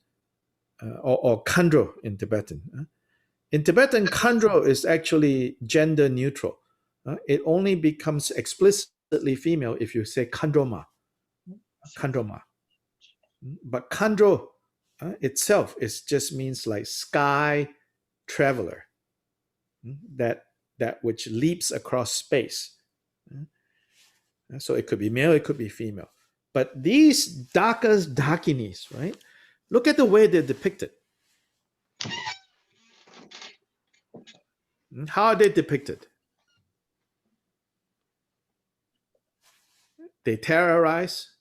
or Khandro in Tibetan. In Tibetan, Khandro is actually gender neutral. It only becomes explicitly female if you say Khandroma. Khandroma. But Khandro itself just means like sky traveler, that which leaps across space. So it could be male, it could be female. But these Dakas, Dakinis, right? Look at the way they're depicted. How are they depicted? They terrorize,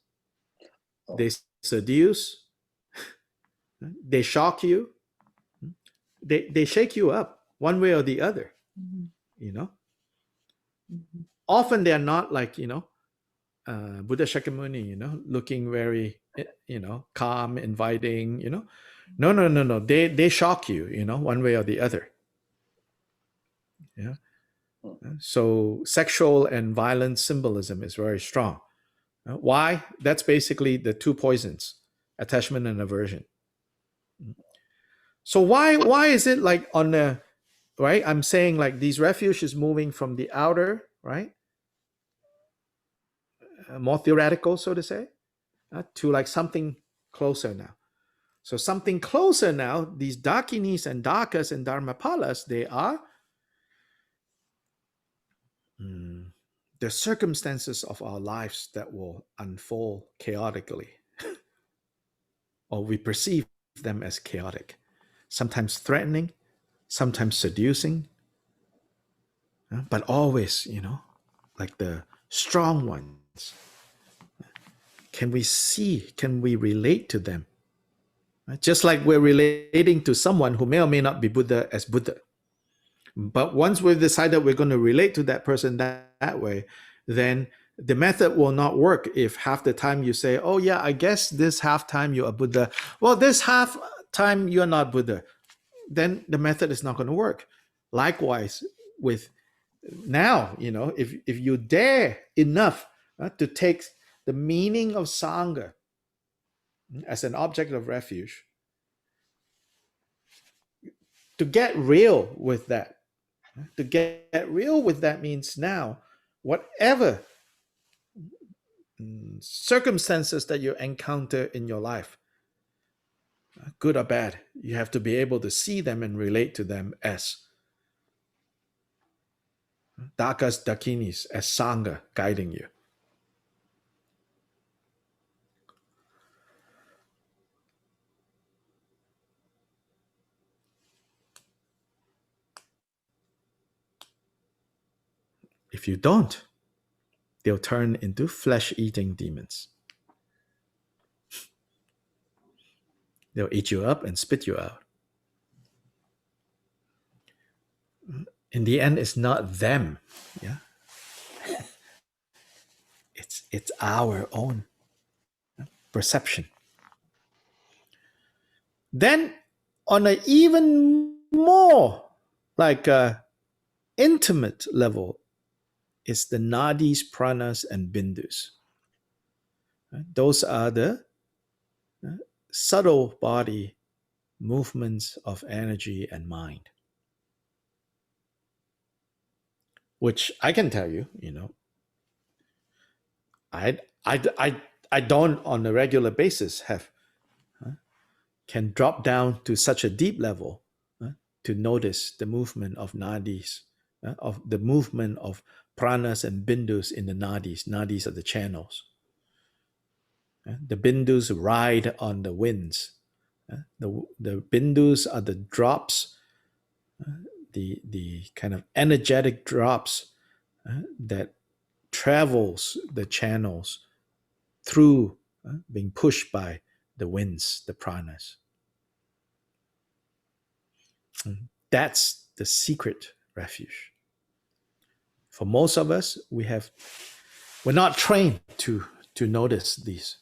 they seduce, they shock you, they shake you up one way or the other. Often they're not like, Buddha Shakyamuni, looking very, calm, inviting, No. They shock you, one way or the other. Yeah. So sexual and violent symbolism is very strong. Why? That's basically the two poisons, attachment and aversion. So why is it like on the right? I'm saying like these refuge is moving from the outer, right? More theoretical, so to say, to like something closer now. So something closer now, these Dakinis and Dakas and Dharmapalas, they are the circumstances of our lives that will unfold chaotically, or we perceive them as chaotic, sometimes threatening, sometimes seducing, but always, like the strong ones. Can we see, can we relate to them? Just like we're relating to someone who may or may not be Buddha as Buddha. But once we've decided we're going to relate to that person that way, then the method will not work if half the time you say, oh yeah, I guess this half time you're a Buddha. Well, this half time you're not Buddha. Then the method is not going to work. Likewise, with now, if you dare enough to take the meaning of Sangha as an object of refuge, to get real with that. To get real with that means now, whatever circumstances that you encounter in your life, good or bad, you have to be able to see them and relate to them as Dakas, Dakinis, as Sangha guiding you. If you don't, they'll turn into flesh-eating demons. They'll eat you up and spit you out. In the end, it's not them. Yeah. It's our own perception. Then on an even more like intimate level is the nadis, pranas, and bindus. Those are the subtle body movements of energy and mind, which I can tell you, I don't on a regular basis can drop down to such a deep level to notice the movement of nadis, of the movement of pranas and bindus in the nadis. Nadis are the channels. The bindus ride on the winds. The bindus are the drops, the kind of energetic drops that travels the channels through being pushed by the winds, the pranas. That's the secret refuge. For most of us, we're not trained to notice these.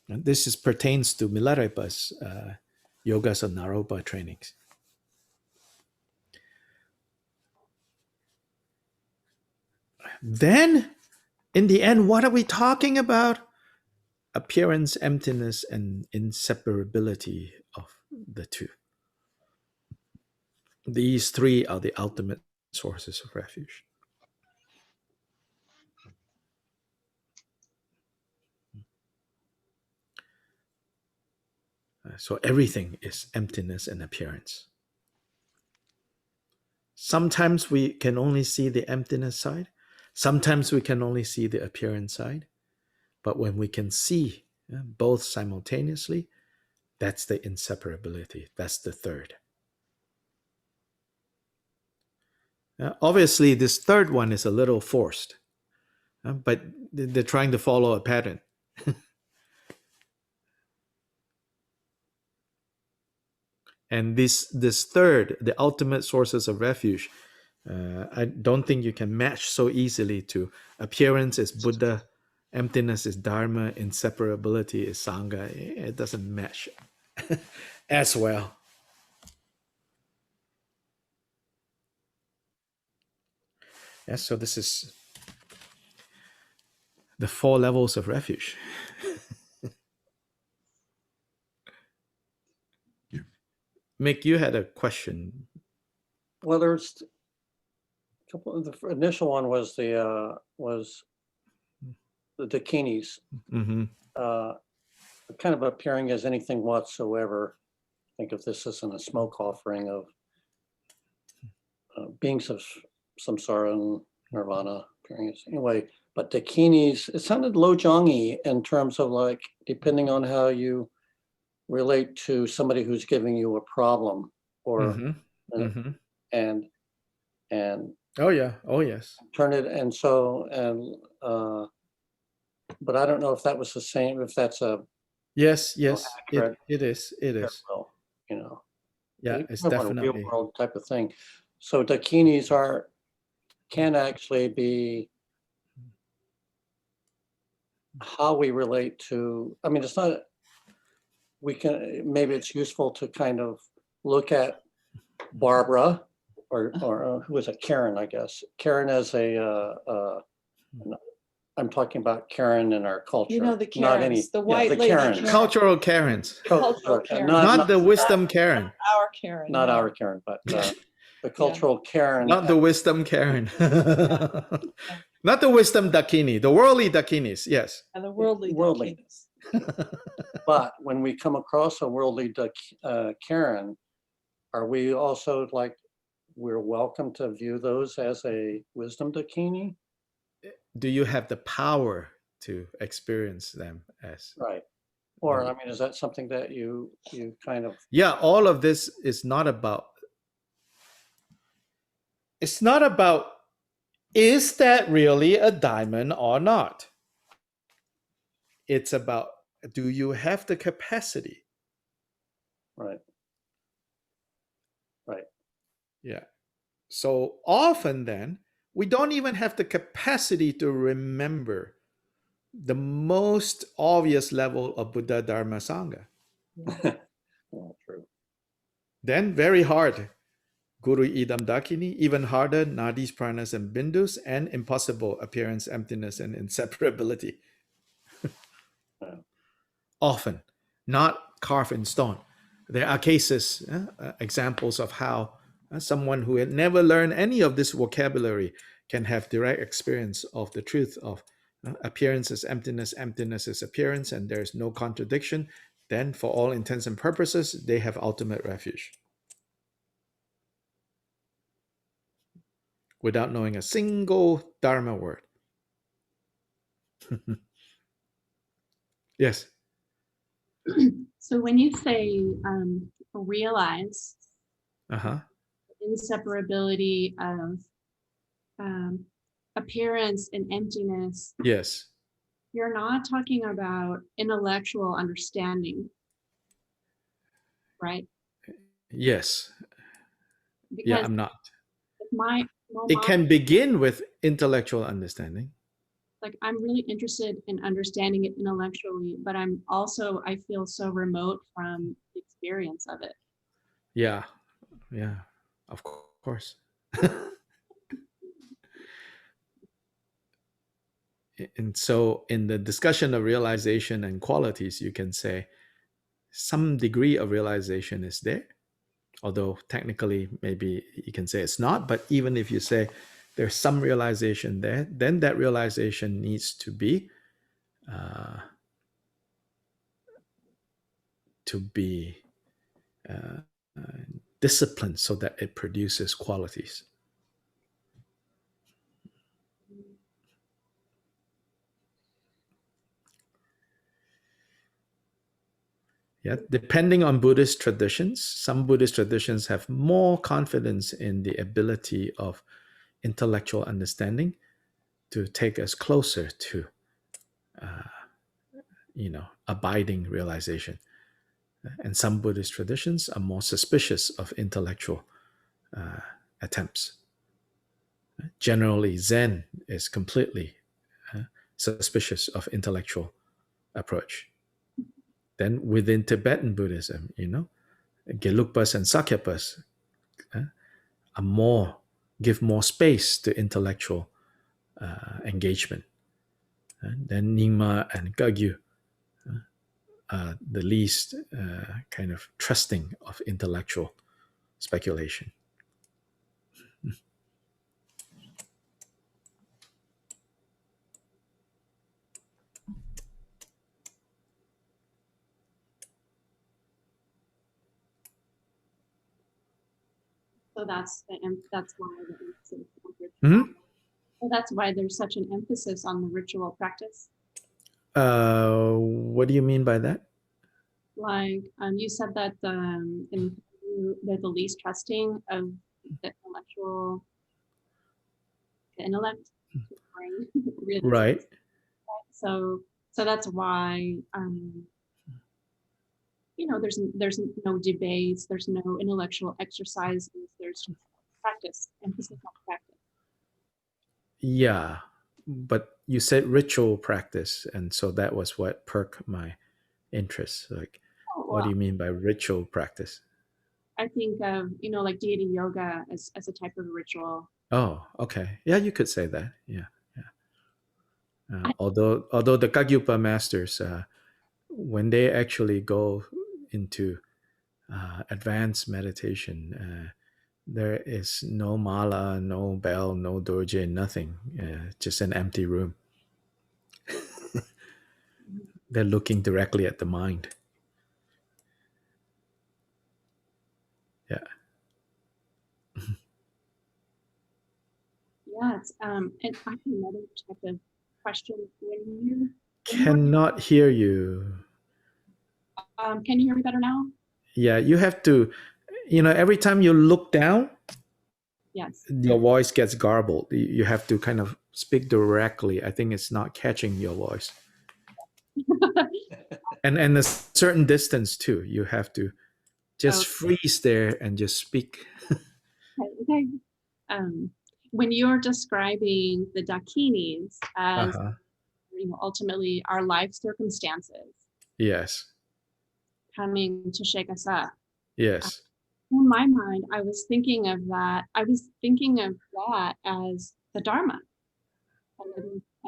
And this pertains to Milarepa's Yogas of Naropa trainings. Then, in the end, what are we talking about? Appearance, emptiness, and inseparability of the two. These three are the ultimate sources of refuge. So everything is emptiness and appearance. Sometimes we can only see the emptiness side. Sometimes we can only see the appearance side. But when we can see both simultaneously, that's the inseparability. That's the third. Obviously, this third one is a little forced, but they're trying to follow a pattern. And this third, the ultimate sources of refuge, I don't think you can match so easily to appearance is Buddha, emptiness is Dharma, inseparability is Sangha. It doesn't match as well. Yes, so this is the 4 levels of refuge. Mick, you had a question. Well, there's a couple of the initial one was the dakinis, kind of appearing as anything whatsoever. Think of this as a smoke offering of beings of samsara and nirvana appearing as anyway. But dakinis, it sounded low-jongy in terms of like depending on how you relate to somebody who's giving you a problem, or and oh yeah, oh yes, turn it, and so and but I don't know if that was the same, if that's a yes it is well, yeah, it's definitely a real world type of thing. So dakinis can actually be how we relate to, I mean, it's not, maybe it's useful to kind of look at Barbara or who was it, Karen, I guess. Karen as I'm talking about Karen in our culture. The Karens, the white lady Karens. Karen. Cultural Karens. Cultural Karen. Not the wisdom Karen. Our Karen. Not our Karen, but the cultural Karen. Not the wisdom Karen. Not the wisdom dakini, the worldly dakinis, yes. And the worldly. Dakinis. But when we come across a worldly Karen, are we also like, we're welcome to view those as a wisdom dakini? Do you have the power to experience them as? Right. Or, I mean, is that something that you kind of... Yeah, all of this is not about... It's not about is that really a diamond or not? It's about, do you have the capacity? Right. Right. Yeah. So often then, we don't even have the capacity to remember the most obvious level of Buddha, Dharma, Sangha. Yeah, true. Then very hard. Guru idam dakini, even harder, nadis, pranas, and bindus, and impossible, appearance, emptiness, and inseparability. Yeah. Often, not carved in stone. There are cases, examples of how someone who had never learned any of this vocabulary can have direct experience of the truth of appearance is emptiness, emptiness is appearance, and there's no contradiction. Then, for all intents and purposes, they have ultimate refuge without knowing a single Dharma word. Yes. So when you say realize Uh-huh. inseparability of appearance and emptiness, Yes. you're not talking about intellectual understanding, right? Yes. Because Yeah, I'm not. It my can begin with intellectual understanding. like I'm really interested in understanding it intellectually, but I feel so remote from the experience of it. Yeah. Yeah. Of course. And so in the discussion of realization and qualities, you can say some degree of realization is there, although technically maybe you can say it's not. But even if you say there's some realization there, then that realization needs to be uh, uh, disciplined so that it produces qualities. Yeah, depending on Buddhist traditions, some Buddhist traditions have more confidence in the ability of intellectual understanding to take us closer to, abiding realization. And some Buddhist traditions are more suspicious of intellectual attempts. Generally, Zen is completely suspicious of intellectual approach. Then within Tibetan Buddhism, Gelugpas and Sakyapas give more space to intellectual engagement. Then Nyingma and Kagyu are the least kind of trusting of intellectual speculation. So that's why the emphasis on ritual. Mm-hmm. So that's why there's such an emphasis on the ritual practice. What do you mean by that? Like you said that they're the least trusting of the intellect, brain, really. Right. So that's why there's no debates, there's no intellectual exercises, there's just practice, emphasis on practice. Yeah, but you said ritual practice, and so that was what perked my interest. Like, what do you mean by ritual practice? I think of like deity yoga as a type of ritual. Oh, okay. Yeah, you could say that. Yeah, yeah. Although the Kagyupa masters, when they actually go into advanced meditation, there is no mala, no bell, no dorje, nothing. Just an empty room. They're looking directly at the mind. Yeah. Yeah, it's and I have another type of question. Cannot hear you. Can you hear me better now? Yeah, you have to, every time you look down, Yes. your voice gets garbled. You have to kind of speak directly. I think it's not catching your voice. And a certain distance too. You have to just Okay. freeze there and just speak. Okay. When you're describing the dakinis as Uh-huh. ultimately our life circumstances Yes. coming to shake us up, Yes. in my mind, I was thinking of that. I was thinking of that as the dharma,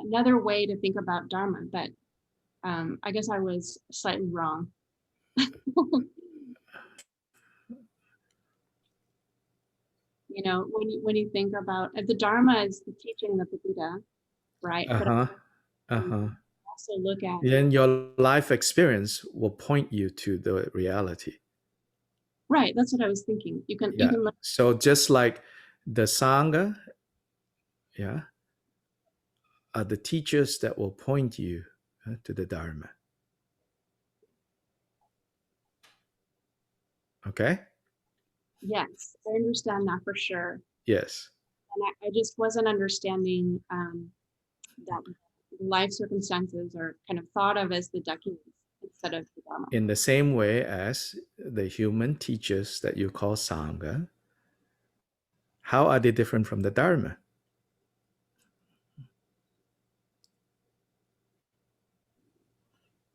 another way to think about dharma. But I guess I was slightly wrong. When you think about the dharma is the teaching of the Buddha, right? But Uh-huh. you Uh-huh. also look at Then your life experience will point you to the reality. right. That's what I was thinking. You Yeah. can look. So just like the Sangha, yeah, are the teachers that will point you to the Dharma. Okay? Yes, I understand that for sure. Yes. And I just wasn't understanding that life circumstances are kind of thought of as the dakinis instead of the dharma. In the same way as the human teachers that you call Sangha, how are they different from the Dharma?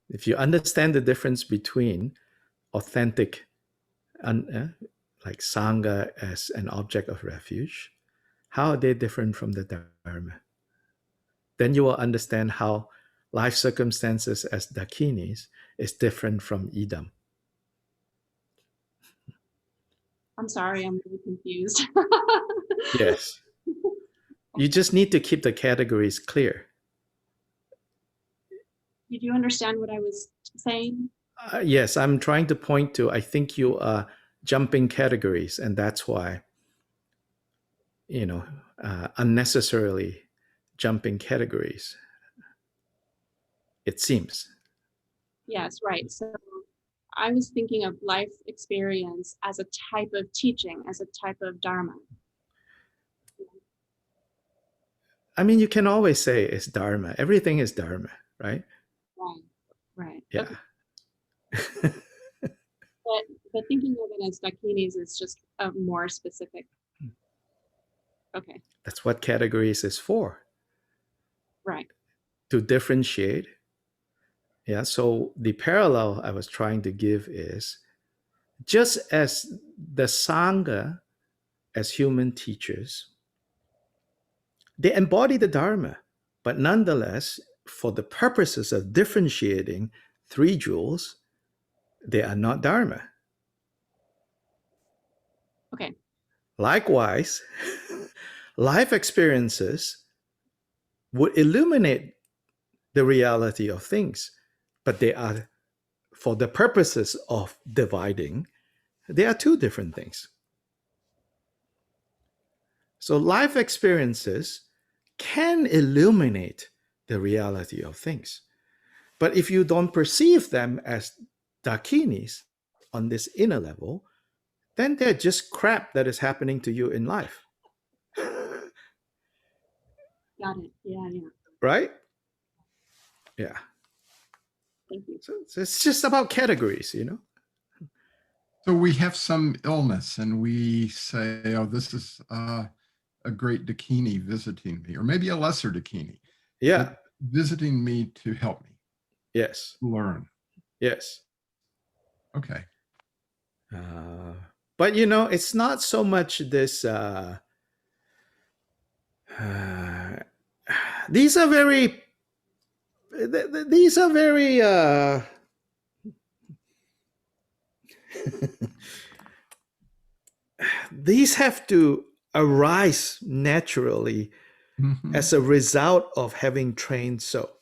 If you understand the difference between authentic, like Sangha as an object of refuge, how are they different from the Dharma? Then you will understand how life circumstances as dakinis is different from idam. I'm sorry, I'm really confused. Yes. You just need to keep the categories clear. Did you understand what I was saying? Yes, I'm trying to point to, I think you are jumping categories, and that's why, unnecessarily jumping categories, it seems. Yes, right. So I was thinking of life experience as a type of teaching, as a type of dharma. I mean, you can always say it's Dharma. Everything is Dharma, right? Right, right. Yeah. Okay. But thinking of it as dakinis is just a more specific. Okay, That's what categories is for, right. to differentiate. Yeah. So the parallel I was trying to give is just as the Sangha, as human teachers, they embody the Dharma, but nonetheless, for the purposes of differentiating three jewels, they are not Dharma. Okay, Likewise, life experiences would illuminate the reality of things, but they are, for the purposes of dividing, they are two different things. So life experiences can illuminate the reality of things. But if you don't perceive them as dakinis on this inner level, then they're just crap that is happening to you in life. got it. Yeah, yeah. Right? Yeah. Thank you. So it's just about categories. So we have some illness and we say, oh, this is a great dakini visiting me, or maybe a lesser dakini, Yeah. but visiting me to help me Yes. learn. Yes. Okay. But it's not so much this. These are very. These are very. These have to arise naturally Mhm. as a result of having trained so.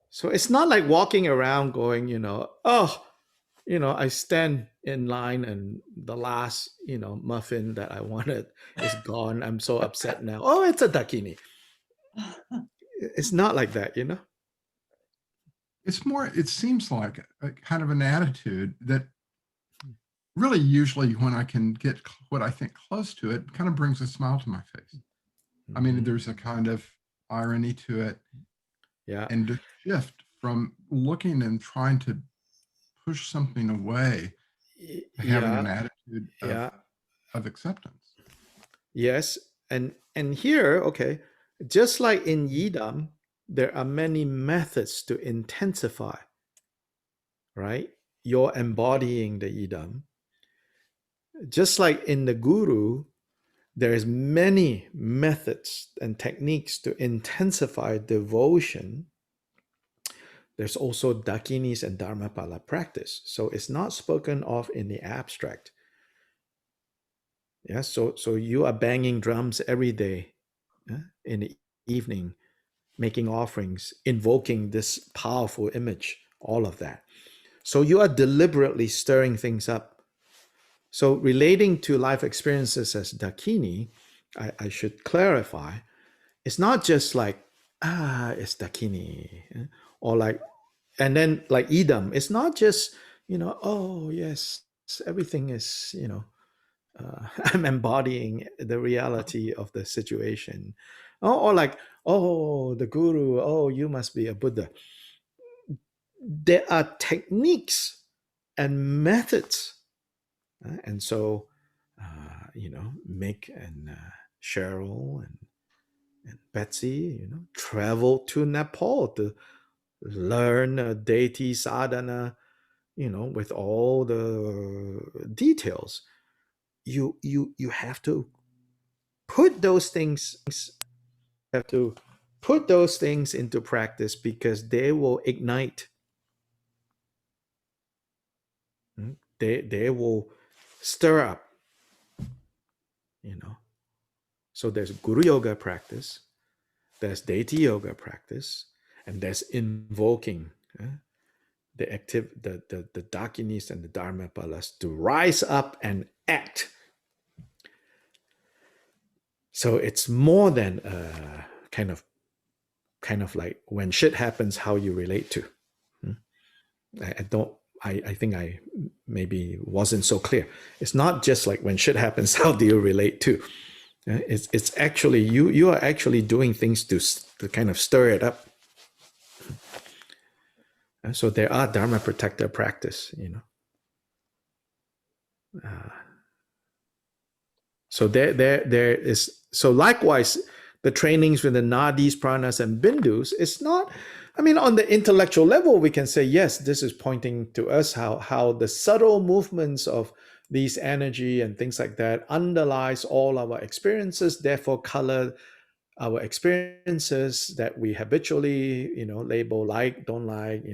So it's not like walking around going, I stand in line and the last, muffin that I wanted is gone. I'm so upset now. Oh, it's a dakini. It's not like that. It's more, it seems like a kind of an attitude that really usually when I can get what I think close to it, kind of brings a smile to my face. I mean, Mhm. there's a kind of irony to it, Yeah. and to shift from looking and trying to push something away to having Yeah. an attitude Yeah. of acceptance. Yes. And here, okay, just like in Yidam, there are many methods to intensify, right? You're embodying the Yidam. Just like in the Guru, there's many methods and techniques to intensify devotion. There's also dakinis and dharmapala practice. So it's not spoken of in the abstract. Yeah, so you are banging drums every day, in the evening, making offerings, invoking this powerful image, all of that. So you are deliberately stirring things up. So relating to life experiences as dakini, I should clarify, it's not just like, it's dakini, or like, and then like idam, it's not just, oh yes, everything is, I'm embodying the reality of the situation. Or like, oh, the guru, oh, you must be a Buddha. There are techniques and methods. And so, Mick and Cheryl and Betsy, travel to Nepal to learn deity sadhana, with all the details. You have to put those things have to put those things into practice because they will ignite. They will stir up, you know. So there's guru yoga practice, there's deity yoga practice, and there's invoking the dakinis and the dharma palas to rise up and act. So it's more than kind of like when shit happens, how you relate to. I don't. I think I maybe wasn't so clear. It's not just like when shit happens, how do you relate to? It's actually you are actually doing things to kind of stir it up. So there are dharma protector practice, So there is, so likewise, the trainings with the nadis, pranas, and bindus, it's not, I mean, on the intellectual level, we can say, yes, this is pointing to us how the subtle movements of these energy and things like that underlies all our experiences, therefore color our experiences that we habitually, label like, don't like,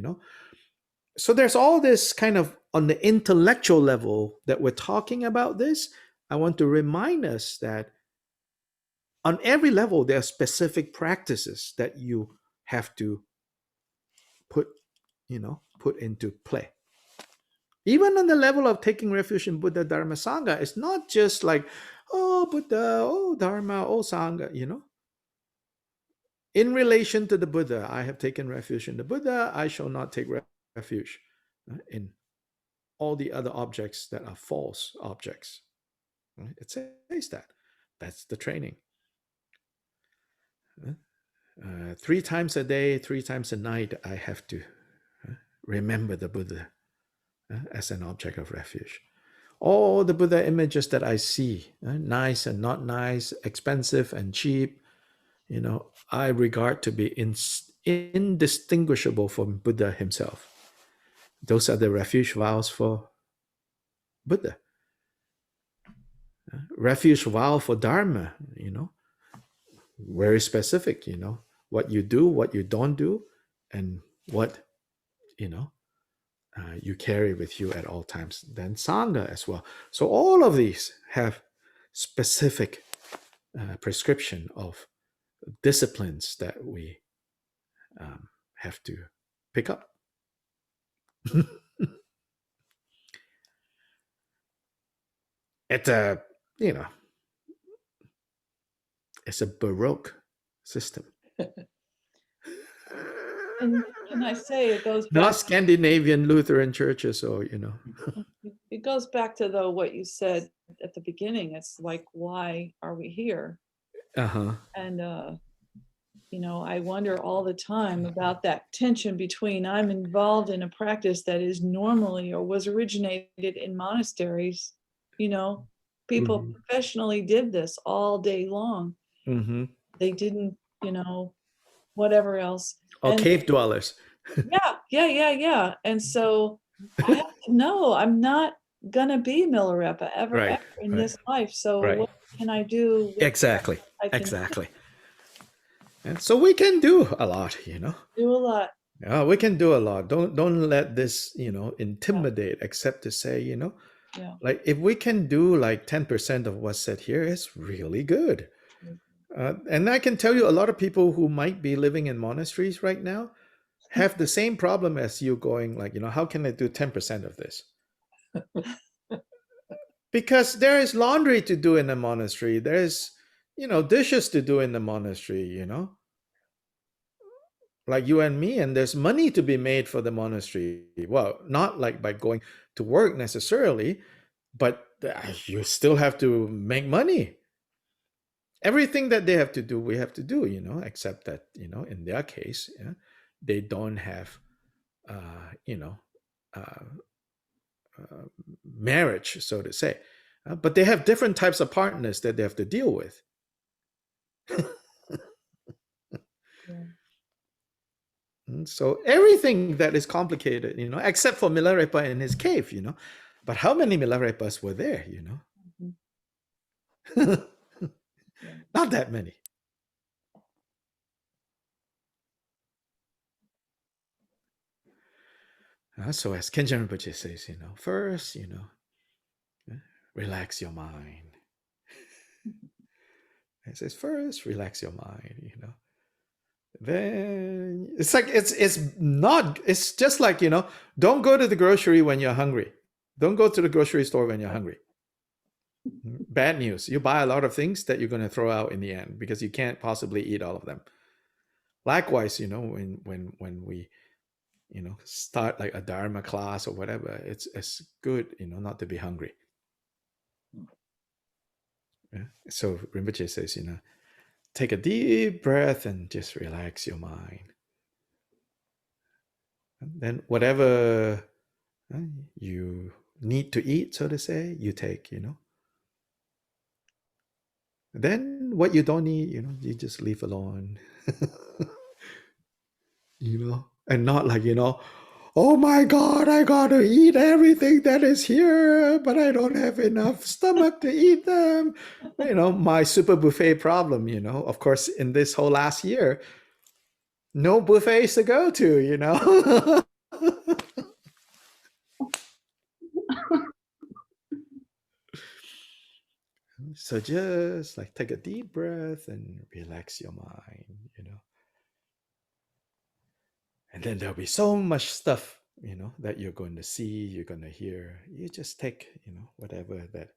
So there's all this kind of on the intellectual level that we're talking about this. I want to remind us that on every level, there are specific practices that you have to put, put into play. Even on the level of taking refuge in Buddha, Dharma, Sangha, it's not just like, oh, Buddha, oh, Dharma, oh, Sangha, In relation to the Buddha, I have taken refuge in the Buddha, I shall not take refuge in all the other objects that are false objects. Right? It says that. That's the training. 3 times a day, 3 times a night, I have to remember the Buddha as an object of refuge. All the Buddha images that I see, nice and not nice, expensive and cheap, I regard to be indistinguishable from Buddha himself. Those are the refuge vows for Buddha. Refuge vow for Dharma, very specific, what you do, what you don't do, and what, you carry with you at all times. Then Sangha as well. So all of these have specific prescription of disciplines that we have to pick up. It's a, you know, it's a Baroque system. And can I say it goes Not back, Scandinavian Lutheran churches, or it goes back to though what you said at the beginning. It's like, why are we here? uh-huh. And I wonder all the time about that tension between I'm involved in a practice that is normally or was originated in monasteries. People Mhm. professionally did this all day long. Mm-hmm. They didn't, whatever else. Or And cave dwellers. yeah. And so I have to know I'm not gonna be Milarepa ever, Right, ever in right, this life. So right. what can I do with Exactly, I can exactly. And so we can do a lot, do a lot. Yeah, we can do a lot. Don't let this, intimidate, except to say, Yeah. like if we can do like 10% of what's said here, it's really good. And I can tell you a lot of people who might be living in monasteries right now have the same problem as you, going like, how can I do 10% of this? Because there is laundry to do in the monastery. There's, dishes to do in the monastery, like you and me, and there's money to be made for the monastery. Well, not like by going to work necessarily, but you still have to make money. Everything that they have to do, we have to do, except that, in their case, they don't have, uh, marriage, so to say. But they have different types of partners that they have to deal with. Yeah. And so everything that is complicated, except for Milarepa in his cave, But how many Milarepas were there, Mhm. Not that many. So as Kenjan Rinpoche says, first, relax your mind. It says, first, relax your mind. Then it's like it's just like, don't go to the grocery when you're hungry. Don't go to the grocery store when you're hungry. Bad news. You buy a lot of things that you're going to throw out in the end because you can't possibly eat all of them. Likewise, when we start like a dharma class or whatever, it's good, not to be hungry. Yeah? So Rinpoche says, take a deep breath and just relax your mind. And then whatever you need to eat, so to say, you take, Then what you don't need, you just leave alone. And not like, oh my God, I gotta eat everything that is here, but I don't have enough stomach to eat them. My super buffet problem, of course, in this whole last year, no buffets to go to, So just like take a deep breath and relax your mind. And then there'll be so much stuff, that you're going to see, you're going to hear. You just take, whatever that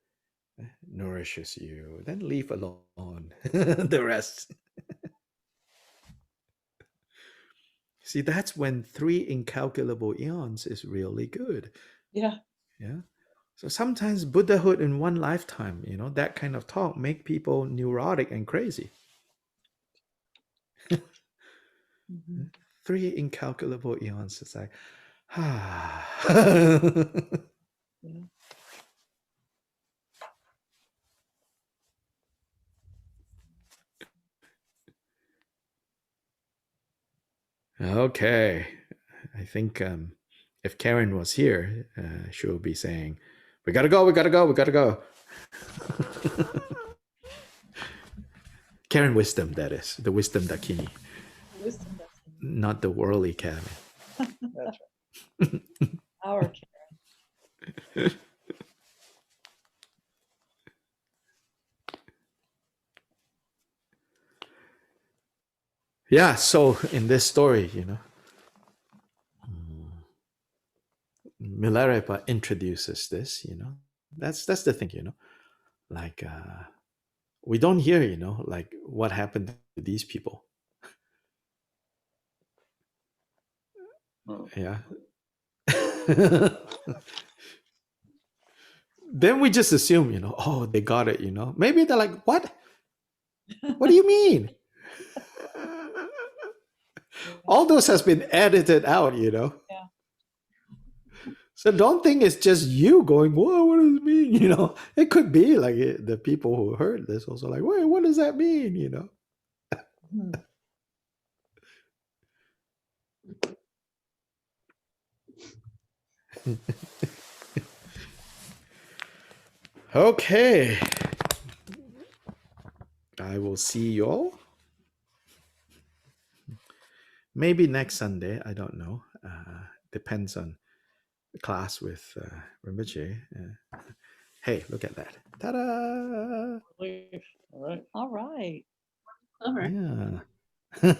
nourishes you, then leave alone the rest. See, that's when 3 incalculable eons is really good. Yeah. Yeah. So sometimes Buddhahood in one lifetime, that kind of talk make people neurotic and crazy. Mhm. 3 incalculable eons. It's like, Yeah. Okay. I think if Karen was here, she would be saying, we gotta go, we gotta go, we gotta go. Karen wisdom, that is. The wisdom dakini, Wisdom lesson. not the worldly Karen. That's Our Yeah, so in this story, Milarepa introduces this, That's the thing, Like we don't hear, like what happened to these people. Mm. Yeah. Then we just assume, oh, they got it, Maybe they're like, what? What do you mean? All those has been edited out. Yeah. So don't think it's just you going, whoa, what does it mean? It could be like the people who heard this also like, wait, what does that mean? Hmm. Okay. I will see you all. Maybe next Sunday. I don't know. Depends on the class with Rinpoche. Hey, look at that. Ta-da! All right. All right. Clever. Yeah.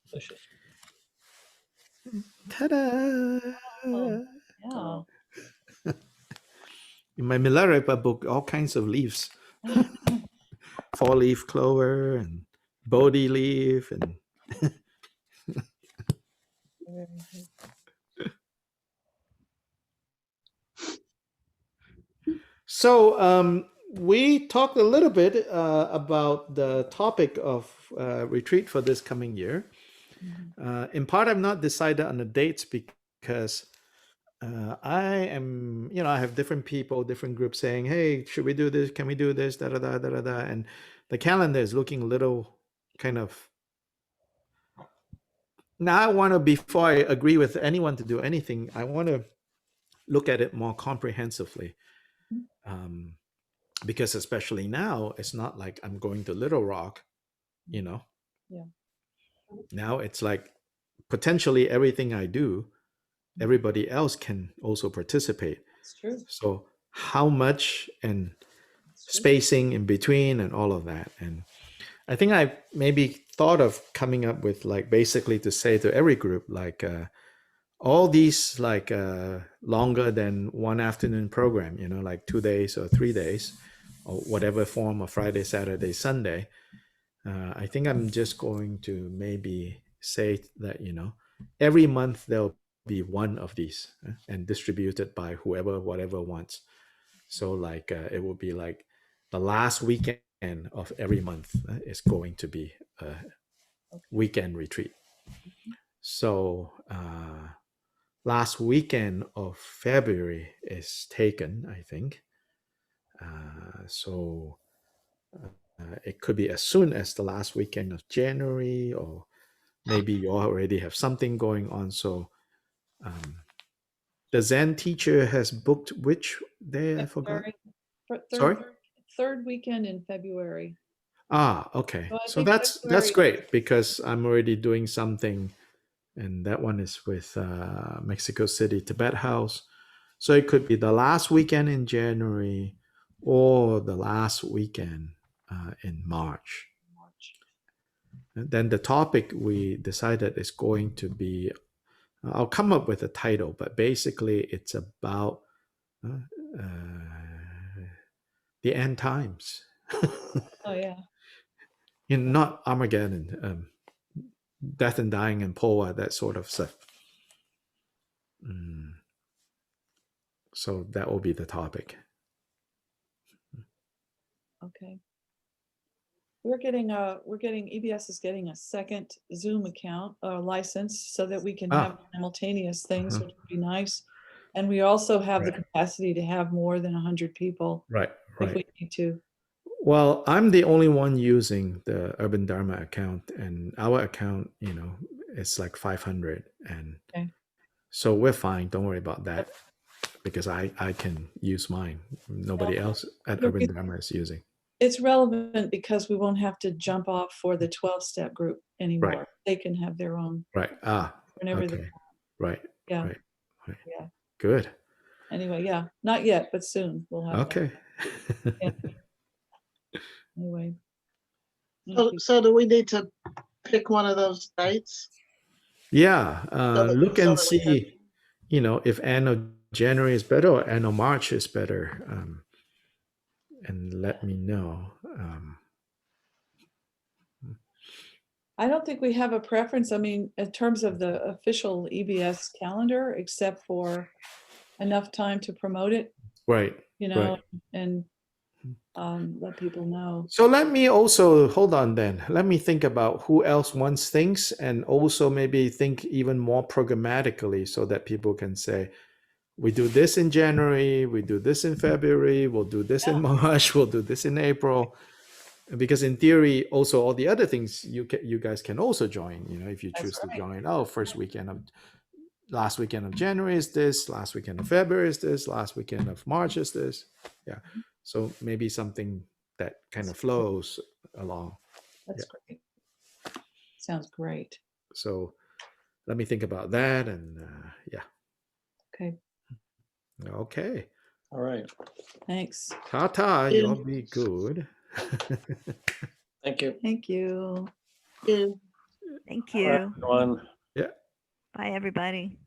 Delicious. Ta-da! Oh, yeah. In my Milarepa book, all kinds of leaves. 4-leaf clover and Bodhi leaf and so we talked a little bit about the topic of retreat for this coming year. In part, I've not decided on the dates because I am, I have different people, different groups saying, hey, should we do this? Can we do this? Da, da, da, da, da, da. And the calendar is looking a little kind of. Now, I want to, before I agree with anyone to do anything, I want to look at it more comprehensively. Because especially now, it's not like I'm going to Little Rock, Yeah. Now it's like potentially everything I do, everybody else can also participate. It's true. So how much and It's true. spacing in between and all of that. And I think I maybe thought of coming up with like basically to say to every group, like all these like longer than one afternoon program, like 2 days or 3 days or whatever form of Friday, Saturday, Sunday. I think I'm just going to maybe say that, every month there'll be one of these and distributed by whoever, whatever wants. So like it will be like the last weekend of every month is going to be a weekend retreat. So last weekend of February is taken, I think. So it could be as soon as the last weekend of January, or maybe you already have something going on. So the Zen teacher has booked which day? I forgot. Sorry? Third weekend in February. Okay. So I So think that's February- great because I'm already doing something, and that one is with Mexico City Tibet House. So it could be the last weekend in January or the last weekend in March. And then the topic we decided is going to be, I'll come up with a title, but basically it's about the end times. Oh yeah. Not Armageddon, death and dying and Poa, that sort of stuff. So that will be the topic. Okay. EBS is getting a second Zoom account license so that we can have simultaneous things, which would be nice. And we also have the capacity to have more than 100 people if we need to. Well, I'm the only one using the Urban Dharma account, and our account, it's like 500, and so we're fine. Don't worry about that because I can use mine. Nobody else at Urban Dharma is using. It's relevant because we won't have to jump off for the 12-step group anymore. Right. They can have their own. Right. Whenever okay. Right. Yeah. Right. Yeah. Good. Anyway, yeah, not yet, but soon we'll have. Okay. Anyway. So do we need to pick one of those dates? Yeah. Look and so that we see, if end of January is better or end of March is better. And let me know. I don't think we have a preference. I mean, in terms of the official EBS calendar, except for enough time to promote it, Right. you know, Right. and let people know. So let me also hold on then. Let me think about who else wants things, and also maybe think even more programmatically so that people can say, we do this in January, we do this in February, we'll do this in March, we'll do this in April. Because in theory, also all the other things you guys can also join, if you choose That's to right. join. Oh, last weekend of January is this, last weekend of February is this, last weekend of March is this. Yeah. So maybe something that kind of flows along. That's great. Sounds great. So let me think about that. And yeah. Okay, Okay. All right. thanks. Ta-ta, Yeah. you'll be good. Thank you. Thank you. Yeah. Thank All right, you. everyone. Yeah. Bye, everybody.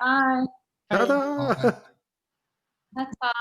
Bye. Ta-ta. Bye. Ta-ta.